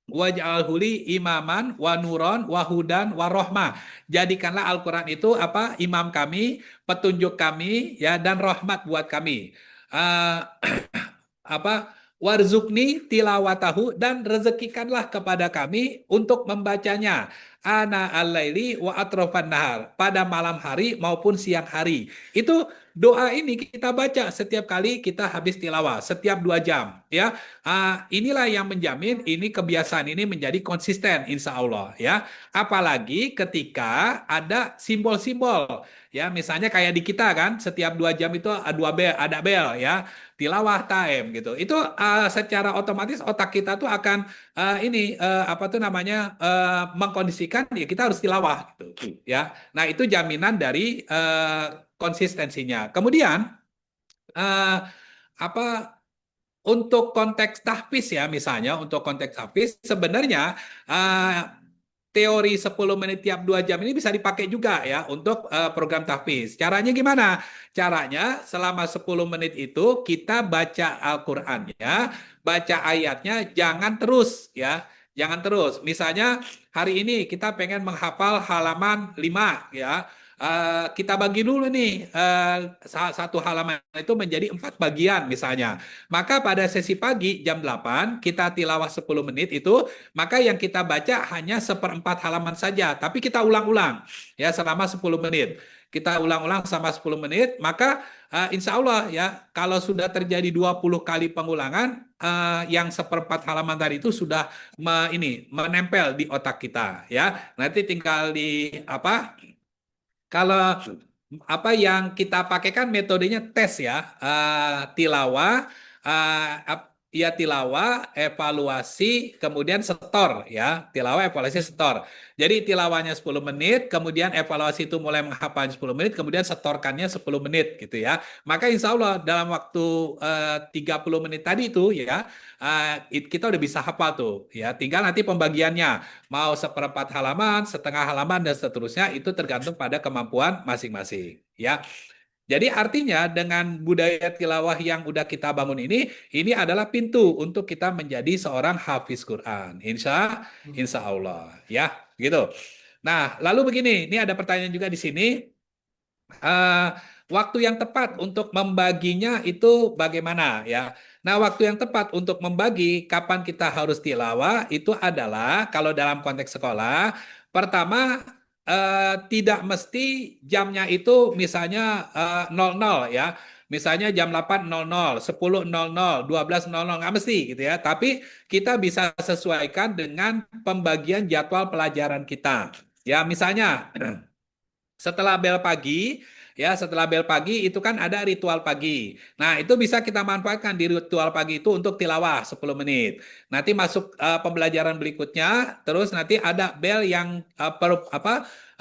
Waj'alhu li imaman wa nuron wa hudan wa rohmah. Jadikanlah Al-Quran itu apa? Imam kami, petunjuk kami ya, dan rahmat buat kami. Eh, apa? Warzukni tilawatahu, dan rezekikanlah kepada kami untuk membacanya. Ana al-laili wa atrofan nahar, pada malam hari maupun siang hari. Itu doa ini kita baca setiap kali kita habis tilawah, setiap 2 jam ya. Inilah yang menjamin ini kebiasaan ini menjadi konsisten insya Allah ya. Apalagi ketika ada simbol-simbol ya, misalnya kayak di kita kan setiap 2 jam itu ada bel ya, tilawah time gitu. Itu secara otomatis otak kita tuh akan apa tuh namanya, mengkondisikan ya kita harus tilawah gitu ya. Nah, itu jaminan dari konsistensinya. Kemudian eh, apa, untuk konteks tahfiz ya, misalnya untuk konteks tahfiz sebenarnya teori 10 menit tiap 2 jam ini bisa dipakai juga ya untuk program tahfiz. Caranya gimana? Caranya selama 10 menit itu kita baca Al-Qur'annya, baca ayatnya, jangan terus ya. Jangan terus. Misalnya hari ini kita pengen menghafal halaman 5 ya. kita bagi dulu nih satu halaman itu menjadi 4 bagian misalnya. Maka pada sesi pagi jam 8 kita tilawah 10 menit itu, maka yang kita baca hanya seperempat halaman saja, tapi kita ulang-ulang ya selama 10 menit. Kita ulang-ulang selama 10 menit, maka insya Allah ya kalau sudah terjadi 20 kali pengulangan, yang seperempat halaman tadi itu sudah menempel di otak kita ya. Nanti tinggal di apa? Kalau apa yang kita pakai kan metodenya tes ya, tilawah, ya tilawah, evaluasi, kemudian setor ya, tilawah, evaluasi, setor. Jadi tilawahnya 10 menit, kemudian evaluasi itu mulai menghafal 10 menit, kemudian setorkannya 10 menit gitu ya. Maka insya Allah dalam waktu 30 menit tadi itu ya, kita udah bisa hafal tuh ya. Tinggal nanti pembagiannya mau seperempat halaman, setengah halaman dan seterusnya itu tergantung pada kemampuan masing-masing ya. Jadi artinya dengan budaya tilawah yang udah kita bangun ini adalah pintu untuk kita menjadi seorang hafiz Quran. Insya Allah ya, gitu. Nah, lalu begini, ini ada pertanyaan juga di sini. Waktu yang tepat untuk membaginya itu bagaimana ya? Nah, waktu yang tepat untuk membagi kapan kita harus tilawah itu adalah kalau dalam konteks sekolah, pertama tidak mesti jamnya itu misalnya 00 ya. Misalnya jam 8.00, 10.00, 12.00 nggak mesti gitu ya. Tapi kita bisa sesuaikan dengan pembagian jadwal pelajaran kita. Ya, misalnya setelah bel pagi, ya setelah bel pagi itu kan ada ritual pagi. Nah, itu bisa kita manfaatkan di ritual pagi itu untuk tilawah 10 menit. Nanti masuk pembelajaran berikutnya, terus nanti ada bel yang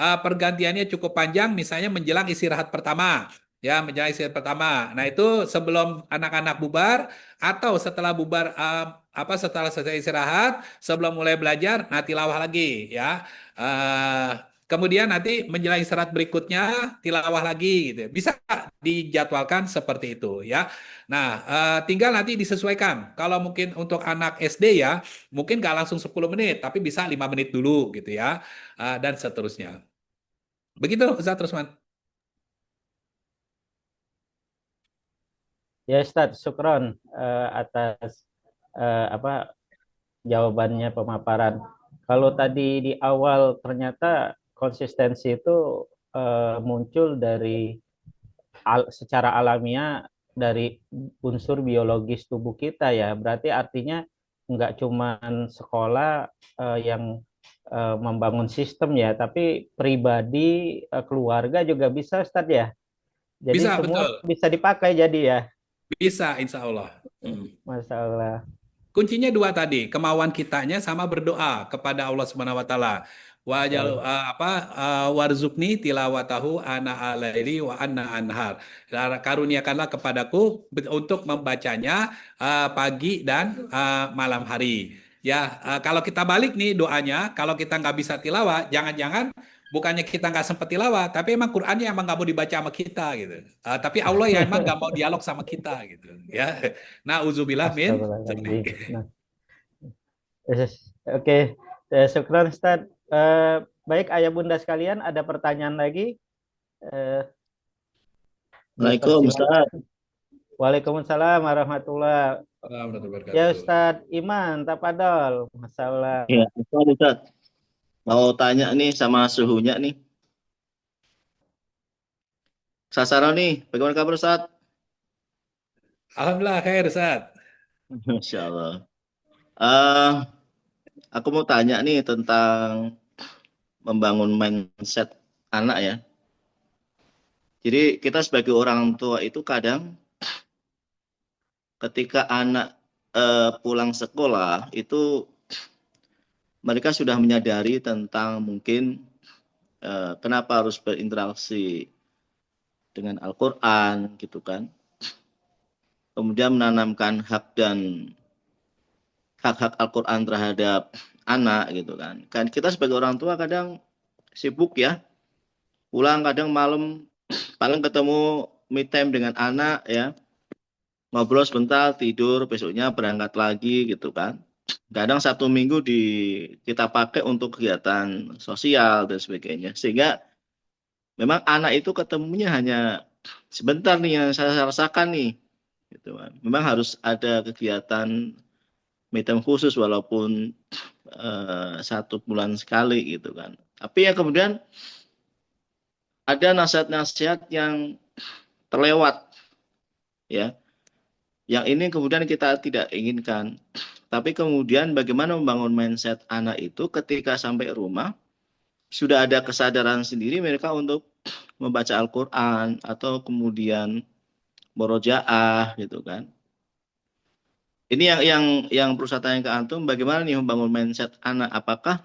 pergantiannya cukup panjang, misalnya menjelang istirahat pertama. Ya, menjelang istirahat pertama. Nah, itu sebelum anak-anak bubar atau setelah bubar setelah selesai istirahat, sebelum mulai belajar, nah tilawah lagi ya. Kemudian nanti menjelang istirahat berikutnya tilawah lagi gitu. Bisa dijadwalkan seperti itu ya. Nah, tinggal nanti disesuaikan. Kalau mungkin untuk anak SD ya, mungkin nggak langsung 10 menit, tapi bisa 5 menit dulu gitu ya. Dan seterusnya. Begitu Ustaz Rusman. Ya Ustadz, syukron atas jawabannya, pemaparan. Kalau tadi di awal ternyata konsistensi itu muncul dari secara alamiah dari unsur biologis tubuh kita ya. Berarti artinya nggak cuman sekolah yang membangun sistem ya, tapi pribadi, keluarga juga bisa Ustadz ya. Jadi Bisa, semua betul. bisa dipakai jadi ya. Bisa, insya Allah. Masalah. Kuncinya dua tadi, kemauan kitanya sama berdoa kepada Allah Subhanahu wa taala. Warzukni tilawatahu ana alaili wa anna anhar. Karuniakanlah kepadaku untuk membacanya pagi dan malam hari. Ya, kalau kita balik nih doanya, kalau kita nggak bisa tilawah, jangan-jangan bukannya kita nggak sempat tilawah, tapi emang Qur'annya emang nggak mau dibaca sama kita gitu. Tapi Allah yang emang nggak mau dialog sama kita gitu. Ya, nah uzubillah min dzalik. Astagfirullahaladzim. Nah, oke, syukran Ustaz. Baik ayah bunda sekalian, ada pertanyaan lagi? Waalaikumsalam, Ustaz. Waalaikumsalam warahmatullahi. Warahmatullahi Ya wabarakatuh. Ustadz Iman, tafadhol. Masalah. Ya, Ustaz. Mau tanya nih sama suhunya nih. Sasara nih, bagaimana kabar Ustaz? Alhamdulillah khair Ustaz. Masya Allah. Aku mau tanya nih tentang membangun mindset anak ya. Jadi kita sebagai orang tua itu kadang ketika anak pulang sekolah itu mereka sudah menyadari tentang mungkin kenapa harus berinteraksi dengan Al-Quran gitu kan. Kemudian menanamkan hak dan hak-hak Al-Quran terhadap anak gitu kan. Kan kita sebagai orang tua kadang sibuk ya. Pulang kadang malam paling ketemu me time dengan anak ya. Ngobrol sebentar, tidur, besoknya berangkat lagi gitu kan. Kadang Sabtu Minggu kita pakai untuk kegiatan sosial dan sebagainya. Sehingga memang anak itu ketemunya hanya sebentar nih yang saya rasakan nih, gitu kan. Memang harus ada kegiatan me time khusus walaupun 1 bulan sekali gitu kan. Tapi ya kemudian ada nasihat-nasihat yang terlewat ya, yang ini kemudian kita tidak inginkan. Tapi kemudian bagaimana membangun mindset anak itu ketika sampai rumah sudah ada kesadaran sendiri mereka untuk membaca Al-Quran atau kemudian murojaah gitu kan. Ini yang perlu saya tanya ke antum, bagaimana nih membangun mindset anak? Apakah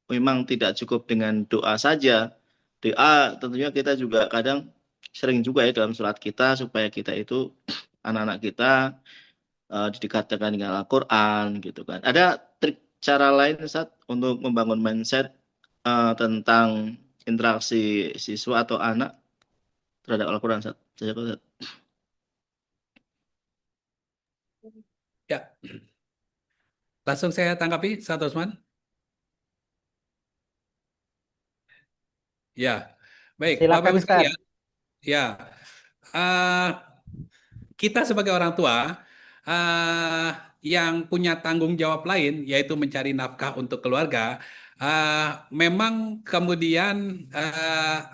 memang tidak cukup dengan doa saja? Doa tentunya kita juga kadang sering juga ya dalam surat kita supaya kita itu anak-anak kita didekatkan dengan Al-Quran gitu kan. Ada trik cara lain Ustaz untuk membangun mindset tentang interaksi siswa atau anak terhadap Al-Quran Ustaz? Ustaz. Ya, langsung saya tanggapi, Ustaz Osman. Ya, baik, Bapak Silakan Ibu Ustaz. sekalian. Ya, eh, kita sebagai orang tua eh, yang punya tanggung jawab lain, yaitu mencari nafkah untuk keluarga, memang kemudian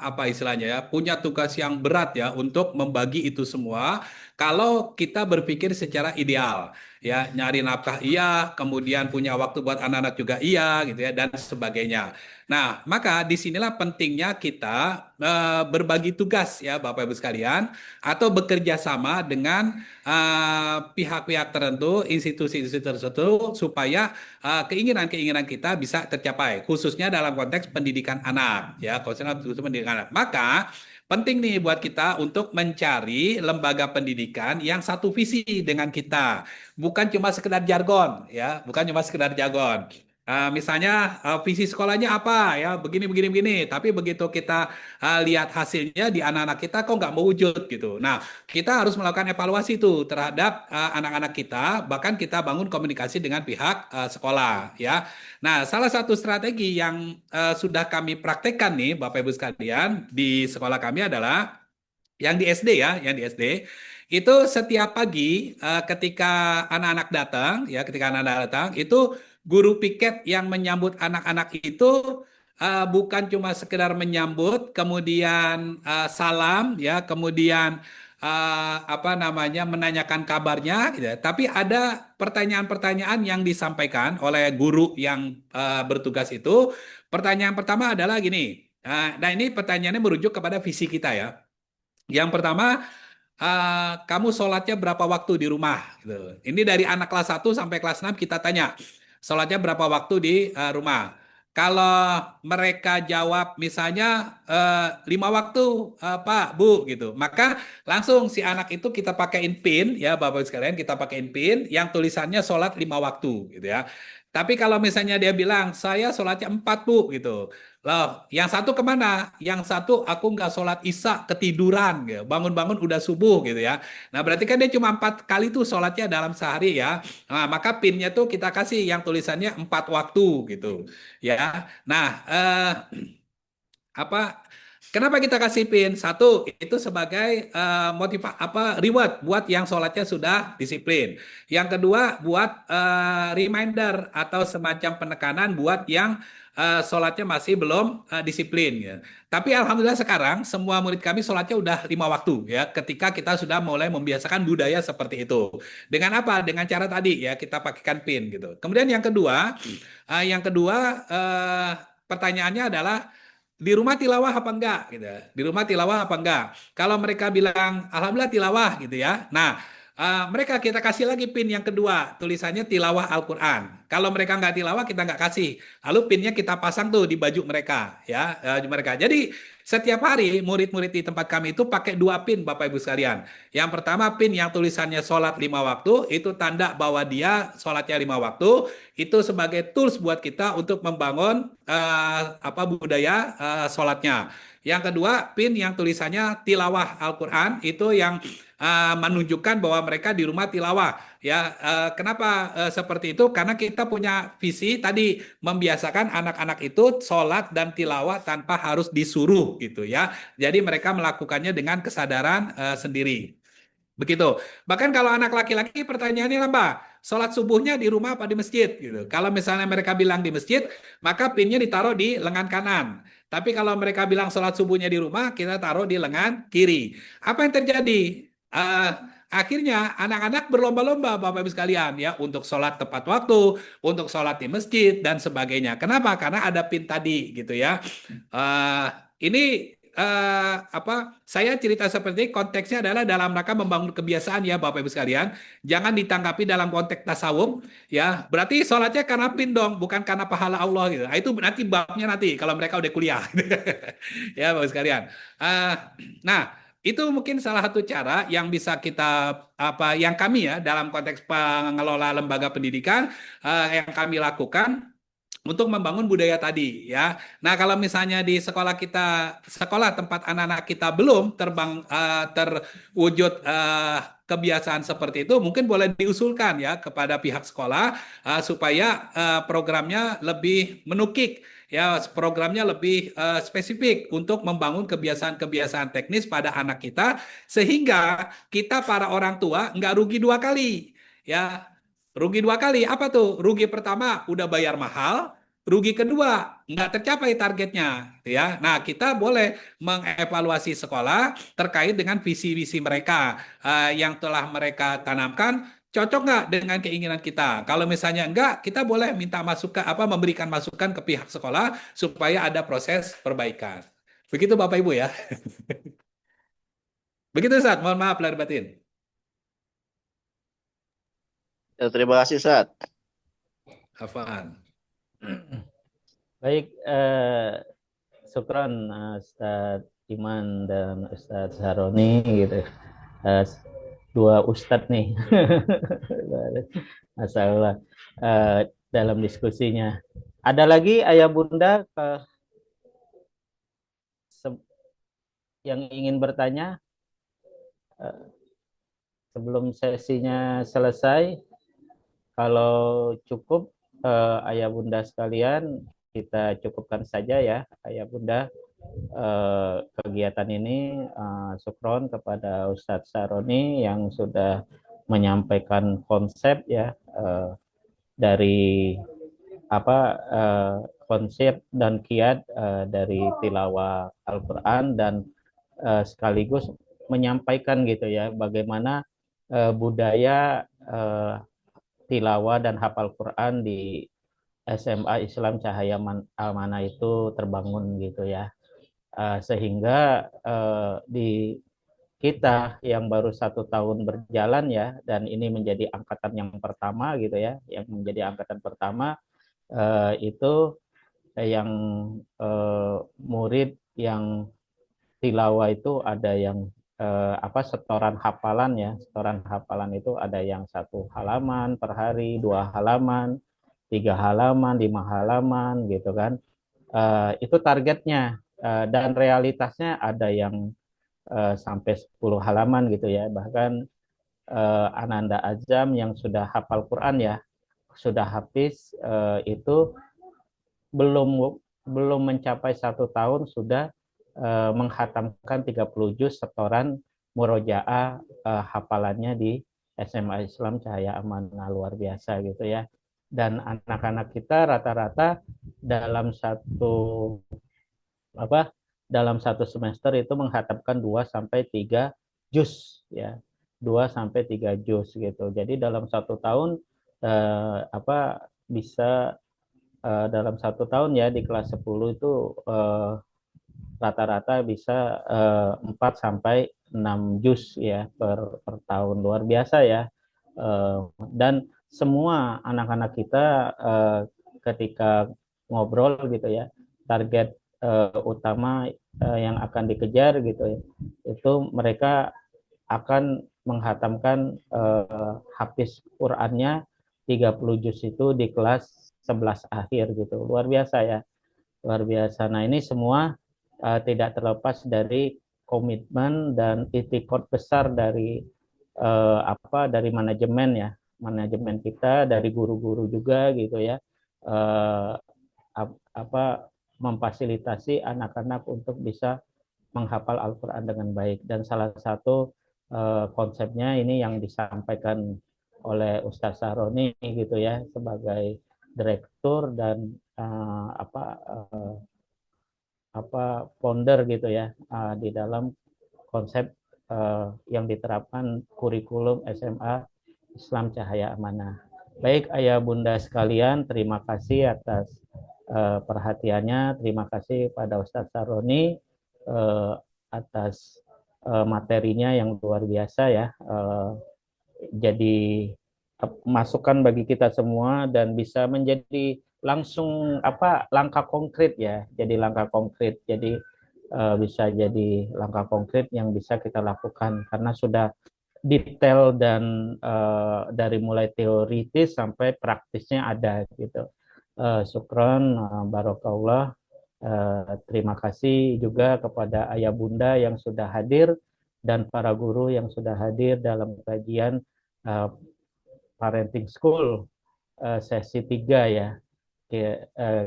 apa istilahnya ya, punya tugas yang berat ya untuk membagi itu semua. Kalau kita berpikir secara ideal, ya nyari nafkah iya, kemudian punya waktu buat anak-anak juga iya, gitu ya, dan sebagainya. Nah, maka disinilah pentingnya kita berbagi tugas ya, Bapak Ibu sekalian, atau bekerja sama dengan pihak-pihak tertentu, institusi-institusi tertentu, supaya keinginan-keinginan kita bisa tercapai, khususnya dalam konteks pendidikan anak, ya, khususnya pendidikan anak. Maka penting nih buat kita untuk mencari lembaga pendidikan yang satu visi dengan kita, bukan cuma sekedar jargon, ya, bukan cuma sekedar jargon. Misalnya visi sekolahnya apa ya, begini begini begini, tapi begitu kita lihat hasilnya di anak-anak kita kok nggak mewujud gitu. Nah, kita harus melakukan evaluasi itu terhadap anak-anak kita, bahkan kita bangun komunikasi dengan pihak sekolah ya. Nah, salah satu strategi yang sudah kami praktekkan nih Bapak Ibu sekalian di sekolah kami adalah yang di SD ya, yang di SD itu setiap pagi ketika anak-anak datang ya, ketika anak-anak datang itu guru piket yang menyambut anak-anak itu bukan cuma sekedar menyambut, kemudian salam ya, kemudian apa namanya menanyakan kabarnya gitu ya. Tapi ada pertanyaan-pertanyaan yang disampaikan oleh guru yang bertugas itu. Pertanyaan pertama adalah gini. Nah, ini pertanyaannya merujuk kepada visi kita ya. Yang pertama, kamu sholatnya berapa waktu di rumah? Gitu. Ini dari anak kelas 1 sampai kelas 6 kita tanya, sholatnya berapa waktu di rumah? Kalau mereka jawab misalnya 5 waktu, Pak, Bu, gitu. Maka langsung si anak itu kita pakaiin pin, ya Bapak sekalian, kita pakaiin pin yang tulisannya sholat 5 waktu, gitu ya. Tapi kalau misalnya dia bilang, saya sholatnya 4, Bu, gitu. Loh, yang satu kemana? Yang satu aku nggak sholat isya ketiduran, gitu. Bangun-bangun udah subuh gitu ya. Nah berarti kan dia cuma 4 kali tuh sholatnya dalam sehari ya. Nah, maka pinnya tuh kita kasih yang tulisannya 4 waktu gitu ya. Nah apa? Kenapa kita kasih pin? Satu, itu sebagai reward buat yang sholatnya sudah disiplin. Yang kedua, buat reminder atau semacam penekanan buat yang sholatnya masih belum disiplin. Ya. Tapi alhamdulillah sekarang semua murid kami sholatnya udah 5 waktu ya. Ketika kita sudah mulai membiasakan budaya seperti itu. Dengan apa? Dengan cara tadi ya kita pakaikan pin gitu. Kemudian yang kedua pertanyaannya adalah di rumah tilawah apa enggak gitu. Di rumah tilawah apa enggak? Kalau mereka bilang alhamdulillah tilawah gitu ya. Nah, mereka kita kasih lagi pin yang kedua, tulisannya tilawah Al-Qur'an. Kalau mereka enggak tilawah kita enggak kasih. Lalu pinnya kita pasang tuh di baju mereka ya, mereka. Jadi setiap hari murid-murid di tempat kami itu pakai 2 pin Bapak Ibu sekalian. Yang pertama pin yang tulisannya sholat 5 waktu, itu tanda bahwa dia sholatnya 5 waktu. Itu sebagai tools buat kita untuk membangun budaya sholatnya. Yang kedua, pin yang tulisannya tilawah Al-Quran, itu yang menunjukkan bahwa mereka di rumah tilawah. Ya, kenapa seperti itu? Karena kita punya visi tadi membiasakan anak-anak itu sholat dan tilawah tanpa harus disuruh gitu ya. Jadi mereka melakukannya dengan kesadaran sendiri. Begitu. Bahkan kalau anak laki-laki pertanyaannya lah, Mbak, sholat subuhnya di rumah apa di masjid? Gitu. Kalau misalnya mereka bilang di masjid, maka pinnya ditaruh di lengan kanan. Tapi kalau mereka bilang sholat subuhnya di rumah, kita taruh di lengan kiri. Apa yang terjadi? Eh, Akhirnya anak-anak berlomba-lomba, Bapak Ibu sekalian, ya, untuk sholat tepat waktu, untuk sholat di masjid dan sebagainya. Kenapa? Karena ada pin tadi, gitu ya. Eh, ini apa? Saya cerita seperti ini, konteksnya adalah dalam rangka membangun kebiasaan ya Bapak Ibu sekalian. Jangan ditanggapi dalam konteks tasawuf ya. Berarti sholatnya karena pin dong, bukan karena pahala Allah gitu. Nah, itu nanti babnya nanti kalau mereka udah kuliah. Ya Bapak Ibu sekalian. Eh, nah, itu mungkin salah satu cara yang bisa kita apa yang kami ya dalam konteks pengelola lembaga pendidikan yang kami lakukan untuk membangun budaya tadi ya. Nah, kalau misalnya di sekolah kita, sekolah tempat anak-anak kita belum terwujud kebiasaan seperti itu, mungkin boleh diusulkan ya kepada pihak sekolah supaya programnya lebih menukik ya, programnya lebih spesifik untuk membangun kebiasaan-kebiasaan teknis pada anak kita sehingga kita para orang tua nggak rugi dua kali ya. Rugi dua kali, apa tuh? Rugi pertama udah bayar mahal, rugi kedua nggak tercapai targetnya, ya. Nah, kita boleh mengevaluasi sekolah terkait dengan visi-visi mereka yang telah mereka tanamkan, cocok nggak dengan keinginan kita. Kalau misalnya enggak, kita boleh minta masukan, apa memberikan masukan ke pihak sekolah supaya ada proses perbaikan. Begitu Bapak Ibu ya. Begitu Ustaz, mohon maaf lahir batin. Ya, terima kasih, Ustaz. Hafan. Baik, syukran Ustadz Iman dan Ustadz Saroni gitu. Dua Ustadz nih, masalah dalam diskusinya. Ada lagi ayah bunda yang ingin bertanya sebelum sesinya selesai? Kalau cukup ayah bunda sekalian, kita cukupkan saja ya ayah bunda kegiatan ini. Syukron kepada Ustadz Saroni yang sudah menyampaikan konsep ya dari apa konsep dan kiat dari tilawah Al-Quran dan sekaligus menyampaikan gitu ya bagaimana budaya tilawah dan hafal Quran di SMA Islam Cahaya Amanah itu terbangun gitu ya. Sehingga di kita yang baru 1 tahun berjalan ya, dan ini menjadi angkatan yang pertama gitu ya, yang menjadi angkatan pertama itu yang murid yang tilawah itu ada yang setoran hafalan ya, setoran hafalan itu ada yang 1 halaman per hari, 2 halaman, 3 halaman, 5 halaman gitu kan. Itu targetnya dan realitasnya ada yang sampai 10 halaman gitu ya. Bahkan Ananda Azam yang sudah hafal Quran ya, sudah hafiz itu belum mencapai 1 tahun sudah menghatamkan 30 juz setoran murojaah hafalannya di SMA Islam Cahaya Amanah, luar biasa gitu ya. Dan anak-anak kita rata-rata dalam dalam satu semester itu menghatamkan 2-3 juz ya, 2-3 juz gitu. Jadi dalam 1 tahun bisa dalam 1 tahun ya di kelas 10 itu rata-rata bisa 4-6 juz ya per tahun, luar biasa ya. Dan semua anak-anak kita ketika ngobrol gitu ya, target utama yang akan dikejar gitu ya, itu mereka akan menghatamkan hafiz Qur'annya 30 juz itu di kelas 11 akhir gitu. Luar biasa ya. Luar biasa. Nah, ini semua tidak terlepas dari komitmen dan itikad besar dari dari manajemen kita, dari guru-guru juga gitu ya, eh, memfasilitasi anak-anak untuk bisa menghafal Al-Quran dengan baik. Dan salah satu konsepnya ini yang disampaikan oleh Ustaz Sahroni gitu ya, sebagai direktur dan founder gitu ya, di dalam konsep yang diterapkan kurikulum SMA Islam Cahaya Amanah. Baik ayah bunda sekalian, terima kasih atas perhatiannya. Terima kasih pada Ustadz Saroni atas materinya yang luar biasa ya. Jadi masukan bagi kita semua dan bisa menjadi langsung langkah konkret ya. Jadi langkah konkret. Jadi bisa jadi langkah konkret yang bisa kita lakukan karena sudah detail dan dari mulai teoritis sampai praktisnya ada gitu. Syukron, barokallah. Terima kasih juga kepada ayah bunda yang sudah hadir dan para guru yang sudah hadir dalam kajian parenting school sesi 3 ya.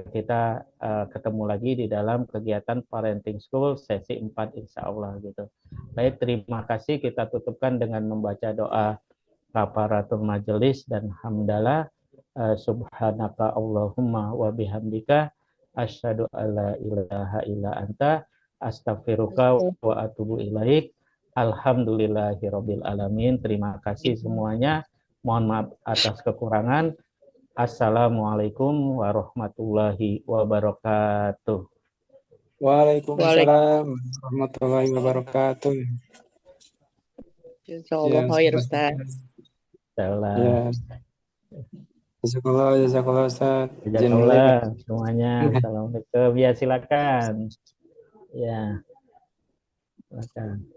Kita ketemu lagi di dalam kegiatan parenting school sesi 4 insya Allah gitu. Baik, terima kasih. Kita tutupkan dengan membaca doa kafaratul majelis dan hamdalah. Subhanaka Allahumma wa bihamdika asyhadu alla ilaha illa anta astaghfiruka wa atubu ilaik. Alhamdulillahirabbil alamin. Terima kasih semuanya. Mohon maaf atas kekurangan. Assalamualaikum warahmatullahi wabarakatuh. Waalaikumsalam warahmatullahi wabarakatuh. Insyaallah khair Ustaz. Ya. Jazakallah Ustaz. Jazakallah semuanya. Assalamualaikum. Ya silakan. Ya. Silakan.